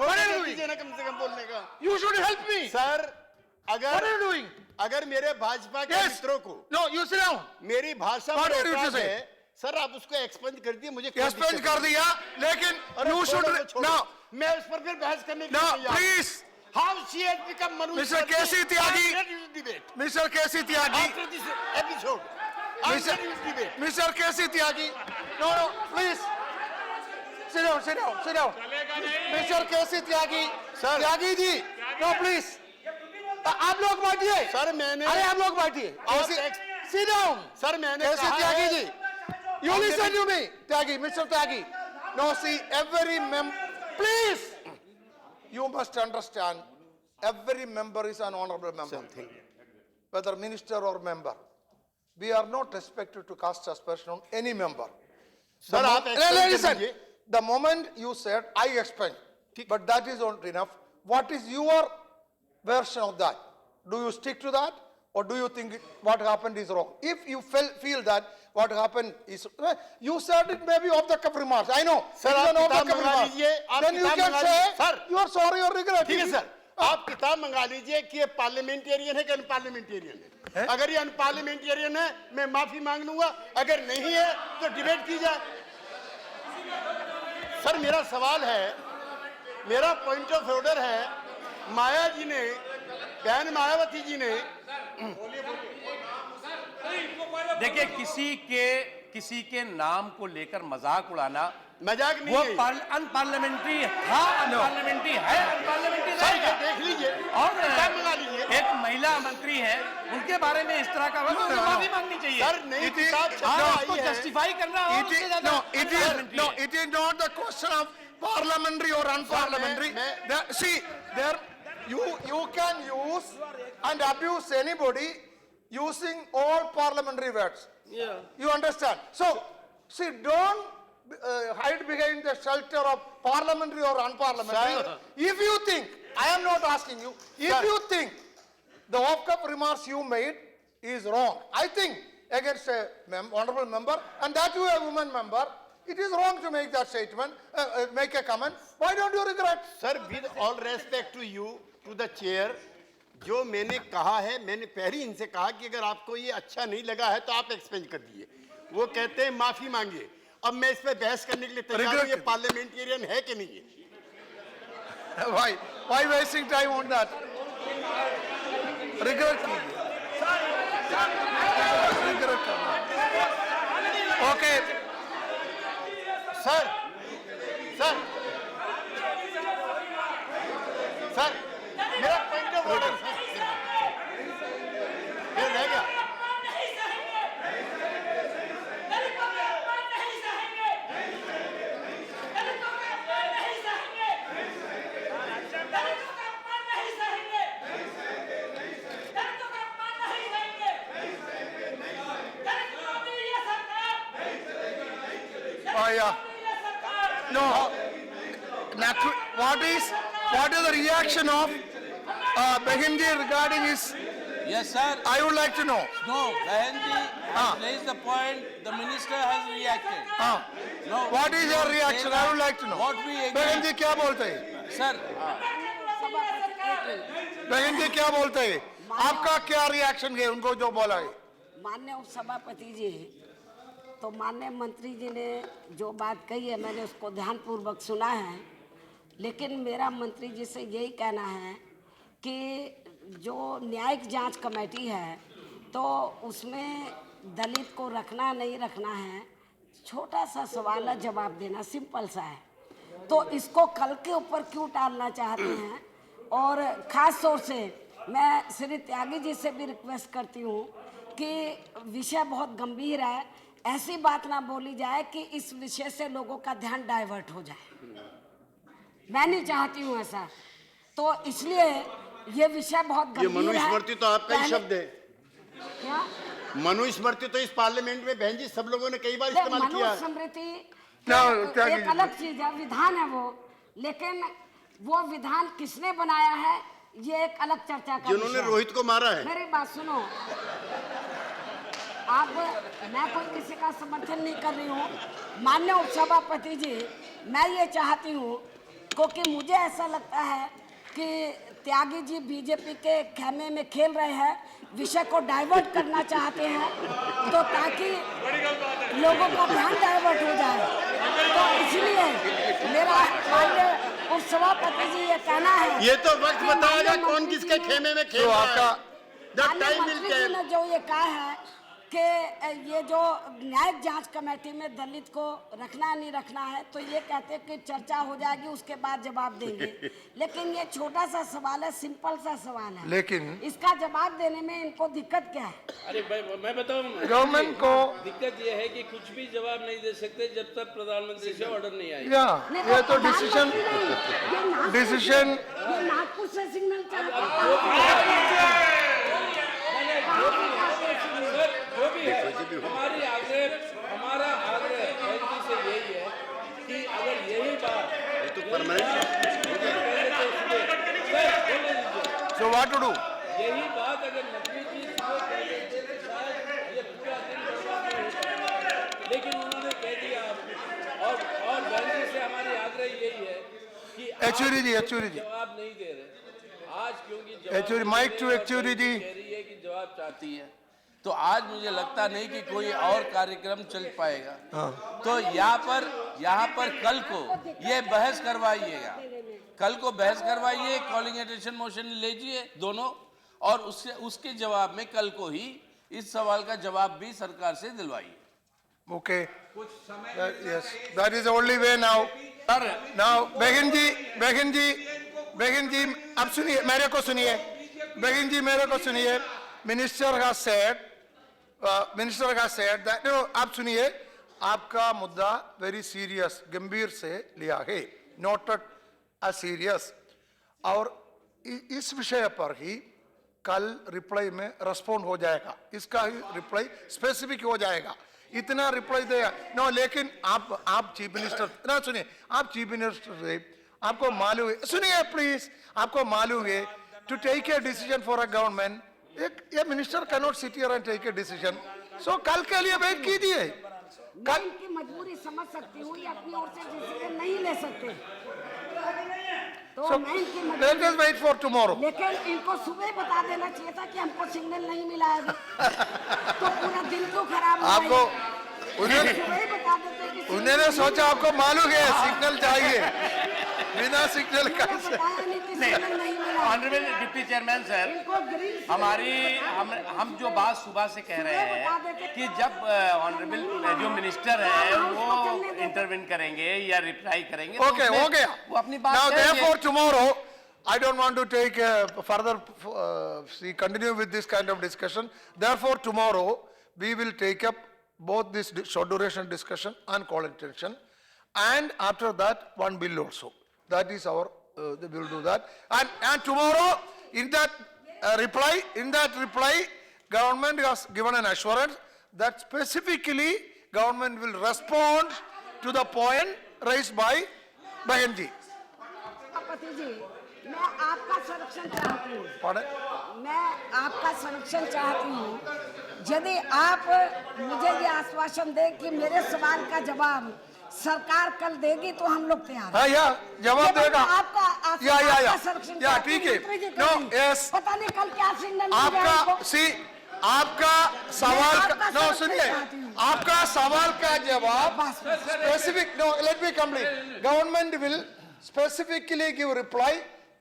[SPEAKER 2] What are you doing?
[SPEAKER 6] दीजिए ना कम से कम बोलने का।
[SPEAKER 2] You should help me.
[SPEAKER 6] Sir,
[SPEAKER 2] What are you
[SPEAKER 6] अगर
[SPEAKER 2] doing?
[SPEAKER 6] अगर मेरे भाजपा के
[SPEAKER 2] Yes.
[SPEAKER 6] मित्रों को
[SPEAKER 2] No, you sit down.
[SPEAKER 6] मेरी भाषा
[SPEAKER 2] What
[SPEAKER 6] में
[SPEAKER 2] are you
[SPEAKER 6] ऐतराज
[SPEAKER 2] to say?
[SPEAKER 6] है, सर आप उसको एक्सपेंज कर दिए, मुझे कोई
[SPEAKER 2] Explain
[SPEAKER 6] दिक्कत
[SPEAKER 2] कर
[SPEAKER 6] नहीं।
[SPEAKER 2] दिया, लेकिन
[SPEAKER 6] अरे
[SPEAKER 2] you should
[SPEAKER 6] छोड़ो, छोड़ो।
[SPEAKER 2] now.
[SPEAKER 6] मैं उस पर फिर बहस करने के
[SPEAKER 2] No,
[SPEAKER 6] लिए तैयार हूं।
[SPEAKER 2] please.
[SPEAKER 6] How she has become Manu
[SPEAKER 2] Mr.
[SPEAKER 6] Shetty
[SPEAKER 2] K.C. Tyagi.
[SPEAKER 6] after this debate.
[SPEAKER 2] Mr. K.C. Tyagi.
[SPEAKER 6] After this episode. After this debate.
[SPEAKER 2] Mr. K.C. Tyagi. No, no, please. Sit down, sit down, sit down. Mr. K.C. Tyagi.
[SPEAKER 6] Sir.
[SPEAKER 2] Tyagi ji, no please. आप लोग बैठिए।
[SPEAKER 6] Sir मैंने,
[SPEAKER 2] अरे आप लोग बैठिए। Sit down.
[SPEAKER 6] Sir मैंने
[SPEAKER 2] K.C.
[SPEAKER 6] कहा
[SPEAKER 2] त्यागी
[SPEAKER 6] है,
[SPEAKER 2] जी. You listen to me, Tyagi, Mr. Tyagi. No, see, every please. You must understand, every member is an honorable member. Whether minister or member. We are not expected to cast aspersion on any member.
[SPEAKER 6] Sir आप
[SPEAKER 2] Listen, the moment you said, I explain, but that is not enough. What is your version of that? Do you stick to that? Or do you think what happened is wrong? If you feel that what happened is, you said it may be off the cuff remarks. I know.
[SPEAKER 6] Sir,
[SPEAKER 2] It is an
[SPEAKER 6] आप
[SPEAKER 2] off the
[SPEAKER 6] किताब
[SPEAKER 2] cuff
[SPEAKER 6] मंगा
[SPEAKER 2] remarks.
[SPEAKER 6] लीजिए, आप
[SPEAKER 2] Then you
[SPEAKER 6] किताब
[SPEAKER 2] can
[SPEAKER 6] मंगा
[SPEAKER 2] say,
[SPEAKER 6] लीजिए। Sir,
[SPEAKER 2] you are sorry or regret.
[SPEAKER 6] ठीक है सर, आप किताब मंगा लीजिए कि ये पार्लियामेंटेरियन है कि अनपार्लियामेंटेरियन है। अगर ये अनपार्लियामेंटेरियन है, मैं माफी मांग लूंगा। अगर नहीं है तो डिबेट की जाए। सर मेरा सवाल है, मेरा पॉइंट ऑफ ऑर्डर है, माया जी ने, बहन मायावती जी ने,
[SPEAKER 8] देखिए किसी के नाम को लेकर मजाक उड़ाना
[SPEAKER 6] मजाक नहीं
[SPEAKER 8] वो
[SPEAKER 6] है।
[SPEAKER 8] अनपार्लियामेंट्री था, अनपार्लियामेंट्री है, अनपार्लियामेंट्री
[SPEAKER 6] सर ये
[SPEAKER 8] रहेगा।
[SPEAKER 6] देख लीजिए
[SPEAKER 8] और
[SPEAKER 6] किताब मंगा लीजिए।
[SPEAKER 8] एक महिला मंत्री है, उनके बारे में इस तरह का माफी मांगनी चाहिए।
[SPEAKER 6] सर नई किताब छपा
[SPEAKER 8] आपको
[SPEAKER 6] आई है।
[SPEAKER 8] जस्टिफाई करना हो उससे ज्यादा parliamentary है।
[SPEAKER 2] It is not the question of parliamentary or unparliamentary. See, there you can use and abuse anybody using all parliamentary words.
[SPEAKER 8] Yeah.
[SPEAKER 2] You understand? So, see, don't hide behind the shelter of parliamentary or unparliamentary.
[SPEAKER 6] Sir.
[SPEAKER 2] If you think, I am not asking you, if
[SPEAKER 6] Sir.
[SPEAKER 2] you think the off-cuff remarks you made is wrong, I think against a honorable member, and that you a woman member, it is wrong to make that statement, make a comment. Why don't you regret?
[SPEAKER 6] Sir with all respect to you, to the chair, जो मैंने कहा है, मैंने पहले इनसे कहा कि अगर आपको ये अच्छा नहीं लगा है तो आप एक्सपेंज कर दीजिए। वो कहते हैं माफी मांगिए। अब मैं इस पे बहस करने के लिए तैयार हूं, ये पार्लियामेंटेरियन है कि नहीं है?
[SPEAKER 2] Why wasting time on that? Regret कीजिए. Regret करना. Okay.
[SPEAKER 6] सर मेरा पॉइंट ऑफ ऑर्डर ये रहेगा।
[SPEAKER 2] Oh yeah. No. What is the reaction of Behinji regarding his?
[SPEAKER 8] Yes, sir.
[SPEAKER 2] I would like to know.
[SPEAKER 8] No, Behenji has raised the point. The minister has reacted. No.
[SPEAKER 2] What is your reaction? I would like to know.
[SPEAKER 8] What we agree.
[SPEAKER 2] Behinji क्या बोलते हैं?
[SPEAKER 8] Sir,
[SPEAKER 2] Behinji क्या बोलते हैं? आपका क्या reaction है उनको जो बोला है?
[SPEAKER 5] माननीय उपसभापति जी, तो माननीय मंत्री जी ने जो बात कही है मैंने उसको ध्यानपूर्वक सुना है, लेकिन मेरा मंत्री जी से यही कहना है कि जो न्यायिक जांच कमेटी है तो उसमें दलित को रखना नहीं रखना है, छोटा सा सवाल है, जवाब देना सिंपल सा है। तो इसको कल के ऊपर क्यों टालना चाहते हैं? और ख़ास तौर से मैं श्री त्यागी जी से भी रिक्वेस्ट करती हूँ कि विषय बहुत गंभीर है, ऐसी बात ना बोली जाए कि इस विषय से लोगों का ध्यान डाइवर्ट हो जाए। मैं नहीं चाहती हूँ ऐसा, तो इसलिए ये विषय बहुत गंभीर है।
[SPEAKER 6] ये मनुस्मृति तो आपका ही शब्द है।
[SPEAKER 5] क्या
[SPEAKER 6] मनुस्मृति तो इस पार्लियामेंट में बहन जी सब लोगों ने कई बार इस्तेमाल किया है।
[SPEAKER 5] मनुस्मृति एक अलग चीज है, विधान है वो, लेकिन वो विधान किसने बनाया है ये एक अलग चर्चा का
[SPEAKER 6] जिन्होंने रोहित को मारा है।
[SPEAKER 5] मेरी बात सुनो, आप, मैं कोई किसी का समर्थन नहीं कर रही हूँ। माननीय उपसभापति जी, मैं ये चाहती हूँ क्योंकि मुझे ऐसा लगता है कि त्यागी जी बीजेपी के खेमे में खेल रहे हैं, विषय को डाइवर्ट करना चाहते हैं, तो ताकि लोगों का ध्यान डाइवर्ट हो जाए। तो इसलिए मेरा माननीय उपसभापति जी ये कहना है,
[SPEAKER 6] ये तो वक्त बताएगा कौन किसके खेमे में खेल रहा है।
[SPEAKER 5] माननीय मंत्री जी ने जो ये कहा है कि ये जो न्यायिक जांच कमेटी में दलित को रखना नहीं रखना है, तो ये कहते हैं कि चर्चा हो जाएगी उसके बाद जवाब देंगे, लेकिन ये छोटा सा सवाल है, सिंपल सा सवाल है,
[SPEAKER 2] लेकिन
[SPEAKER 5] इसका जवाब देने में इनको दिक्कत क्या है?
[SPEAKER 8] अरे भाई मैं बताऊं,
[SPEAKER 2] गवर्नमेंट को
[SPEAKER 8] दिक्कत ये है कि कुछ भी जवाब नहीं दे सकते जब तक प्रधानमंत्री से ऑर्डर नहीं आए।
[SPEAKER 2] ये तो डिसीजन
[SPEAKER 5] ये नागपुर से सिग्नल चला
[SPEAKER 8] जो भी है, हमारा आग्रह एमपी से यही है कि अगर यही बात
[SPEAKER 6] तो
[SPEAKER 2] So what to do?
[SPEAKER 8] यही बात अगर नकवी जी सुबह कह देते तो शायद ये पूरा दिन बर्बाद नहीं होता, लेकिन उन्होंने कह दिया। और गांधी से हमारी आग्रह यही है कि
[SPEAKER 2] येचुरी जी
[SPEAKER 8] जवाब नहीं दे रहे आज, क्योंकि
[SPEAKER 2] माइक टू येचुरी जी
[SPEAKER 8] कह रही है कि जवाब चाहती है, तो आज मुझे लगता नहीं कि कोई और कार्यक्रम चल पाएगा। तो यहाँ पर कल को ये बहस करवाइएगा, कल को बहस करवाइए, कॉलिंग अटेंशन मोशन लीजिए दोनों, और उसके जवाब में कल को ही इस सवाल का जवाब भी सरकार से दिलवाइए।
[SPEAKER 2] Okay, yes, that is only way now. Begin जी अब सुनिए, मेरे को सुनिए, बेगिन जी मेरे को सुनिए। मिनिस्टर का सेड दैट, नो, आप सुनिए, आपका मुद्दा वेरी सीरियस, गंभीर से लिया है, नोटेड अ सीरियस, और इस विषय पर ही कल रिप्लाई में रेस्पॉन्ड हो जाएगा, इसका ही रिप्लाई स्पेसिफिक हो जाएगा, इतना रिप्लाई देगा। नो, लेकिन आप चीफ मिनिस्टर ना सुनिए, आप चीफ मिनिस्टर से आपको मालूम है, सुनिए प्लीज, आपको मालूम है to take a decision for a government, ये minister can not sit here and take a decision. So कल के लिए वेट कीजिए।
[SPEAKER 5] मैं इनकी मजबूरी समझ सकती हूँ, ये अपनी ओर से डिसीजन नहीं ले सकते, तो मैं इनकी
[SPEAKER 2] let us wait for tomorrow.
[SPEAKER 5] लेकिन इनको सुबह बता देना चाहिए था कि हमको सिग्नल नहीं मिला है, तो पूरा दिन क्यों खराब हो
[SPEAKER 2] आपको उन्होंने
[SPEAKER 5] वही बता देते कि
[SPEAKER 2] उन्होंने सोचा आपको मालूम है सिग्नल चाहिए, बिना सिग्नल कैसे?
[SPEAKER 5] बताया नहीं कि सिग्नल नहीं मिला।
[SPEAKER 3] ऑनरेबल डिप्टी चेयरमैन सर,
[SPEAKER 5] इनको ग्रीन
[SPEAKER 3] हम जो बात सुबह से कह रहे हैं कि जब ऑनरेबल जो मिनिस्टर है वो इंटरवेन करेंगे या रिप्लाई करेंगे, तो
[SPEAKER 2] Okay,
[SPEAKER 3] उसमें
[SPEAKER 2] हो गया.
[SPEAKER 3] वो अपनी बात
[SPEAKER 2] Now
[SPEAKER 3] करेंगे।
[SPEAKER 2] therefore tomorrow, I don't want to take further, continue with this kind of discussion. Therefore tomorrow, we will take up both this short duration discussion and call attention. And after that, one bill also. That is our, we will do that. And tomorrow, in that reply, government has given an assurance that specifically government will respond to the point raised by Bahenji.
[SPEAKER 5] सभापति जी, मैं आपका संरक्षण चाहती हूँ।
[SPEAKER 2] Pardon?
[SPEAKER 5] मैं आपका संरक्षण चाहती हूँ। यदि आप मुझे ये आश्वासन दें कि मेरे सवाल का जवाब सरकार कल देगी तो हम लोग तैयार हैं।
[SPEAKER 2] हाँ या जवाब देगा।
[SPEAKER 5] आपका
[SPEAKER 2] या
[SPEAKER 5] संरक्षण
[SPEAKER 2] या ठीक है। No, yes.
[SPEAKER 5] पता नहीं कल क्या सिग्नल
[SPEAKER 2] आपका आपका सवाल का नो सुनिए, आपका सवाल का जवाब specific no let me complete. Government will specifically give reply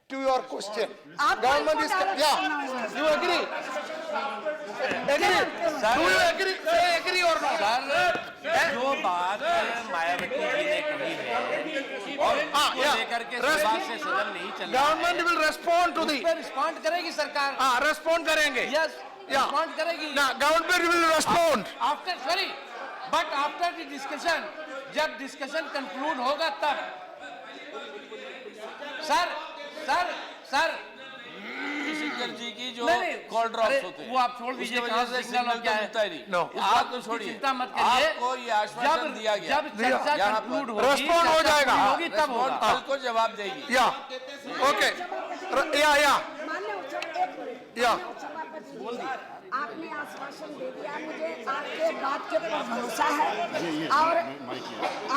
[SPEAKER 2] to your question. Government is you agree? Do you agree? Say agree or not?
[SPEAKER 3] Sir, जो बात मायावती जी ने कही है और उसको लेकर के सुबह से सदन नहीं चल रहा है,
[SPEAKER 2] Government will respond to the.
[SPEAKER 3] उस पर रिस्पॉन्ड करेगी सरकार।
[SPEAKER 2] respond करेंगे.
[SPEAKER 3] यस, रिस्पॉन्ड करेगी।
[SPEAKER 2] Now government will respond.
[SPEAKER 3] But after the discussion, जब डिस्कशन कंक्लूड होगा तब सर
[SPEAKER 8] किशनकर जी की जो
[SPEAKER 3] नहीं,
[SPEAKER 8] कॉल ड्रॉप्स होते हैं
[SPEAKER 3] वो आप छोड़ दीजिए,
[SPEAKER 8] उसकी
[SPEAKER 3] कहाँ
[SPEAKER 8] वजह से
[SPEAKER 3] सिग्नल
[SPEAKER 8] सिग्नल
[SPEAKER 3] क्या
[SPEAKER 8] तो
[SPEAKER 3] है?
[SPEAKER 8] मिलता ही नहीं।
[SPEAKER 2] No.
[SPEAKER 8] इस बात को छोड़िए,
[SPEAKER 3] चिंता मत करिए।
[SPEAKER 8] आपको ये आश्वासन दिया गया,
[SPEAKER 3] जब चर्चा
[SPEAKER 8] यहाँ पर
[SPEAKER 3] कंक्लूड होगी,
[SPEAKER 2] Respond हो
[SPEAKER 3] चर्चा
[SPEAKER 2] जाएगा।
[SPEAKER 3] पूरी होगी तब
[SPEAKER 8] रिस्पॉन्ड
[SPEAKER 3] होगा।
[SPEAKER 8] कल को जवाब देगी।
[SPEAKER 2] या ओके या
[SPEAKER 5] आपने आश्वासन दे दिया, मुझे आपके बात के ऊपर भरोसा है और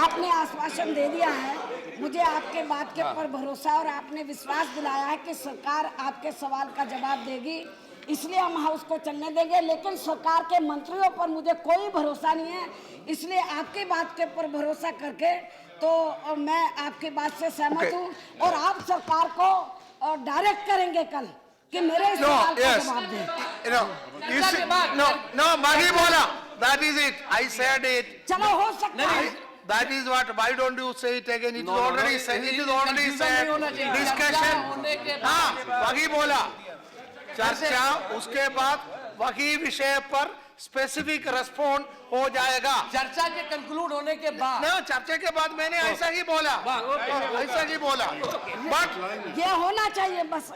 [SPEAKER 5] आपने आश्वासन दे दिया है, मुझे आपके बात के ऊपर भरोसा और आपने विश्वास दिलाया है कि सरकार आपके सवाल का जवाब देगी, इसलिए हम हाउस को चलने देंगे। लेकिन सरकार के मंत्रियों पर मुझे कोई भरोसा नहीं है, इसलिए आपकी बात के ऊपर भरोसा करके तो मैं आपकी बात से सहमत हूँ और आप सरकार को डायरेक्ट करेंगे कल कि मेरे इस सवाल का जवाब दें।
[SPEAKER 2] माही बोला, that is it, I said it.
[SPEAKER 5] चलो हो सकता है।
[SPEAKER 2] That is what, why don't you say it again? It is already said, it is already said. Discussion, हाँ, वही बोला, चर्चा उसके बाद वही विषय पर स्पेसिफिक रेस्पॉन्ड हो जाएगा।
[SPEAKER 3] चर्चा के कंक्लूड होने के बाद
[SPEAKER 2] ना चर्चा के बाद मैंने ऐसा ही बोला, बट
[SPEAKER 5] ये होना चाहिए बस।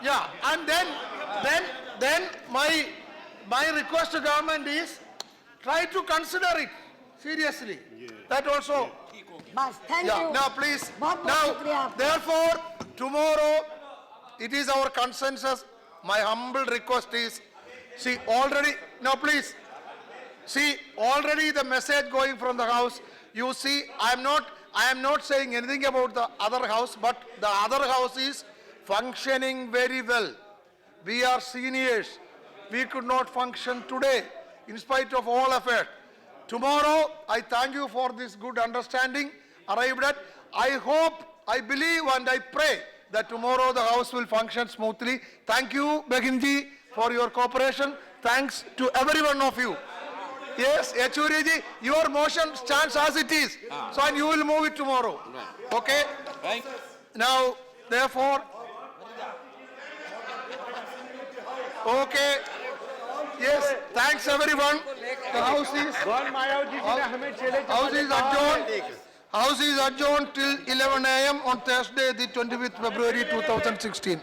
[SPEAKER 2] yeah, and then my request to government is try to consider it seriously. That also.
[SPEAKER 5] बस thank
[SPEAKER 2] Yeah,
[SPEAKER 5] you.
[SPEAKER 2] now please.
[SPEAKER 5] बहुत
[SPEAKER 2] Now,
[SPEAKER 5] शुक्रिया आपका।
[SPEAKER 2] therefore, tomorrow, it is our consensus. My humble request is, see, already, now please, see, already the message going from the house, you see, I am not saying anything about the other house, but the other house is functioning very well. We are seniors. We could not function today, in spite of all effort. Tomorrow, I thank you for this good understanding arrived at. I hope, I believe and I pray that tomorrow the House will function smoothly. Thank you, Beginji, for your cooperation. Thanks to every one of you. Yes, Yechuri ji, your motion stands as it is. So and you will move it tomorrow. Okay?
[SPEAKER 8] Thank
[SPEAKER 2] Now, therefore, okay. Yes, thanks everyone. The House is adjourned. House is adjourned till 11 a.m. on Thursday, the 25th February 2016.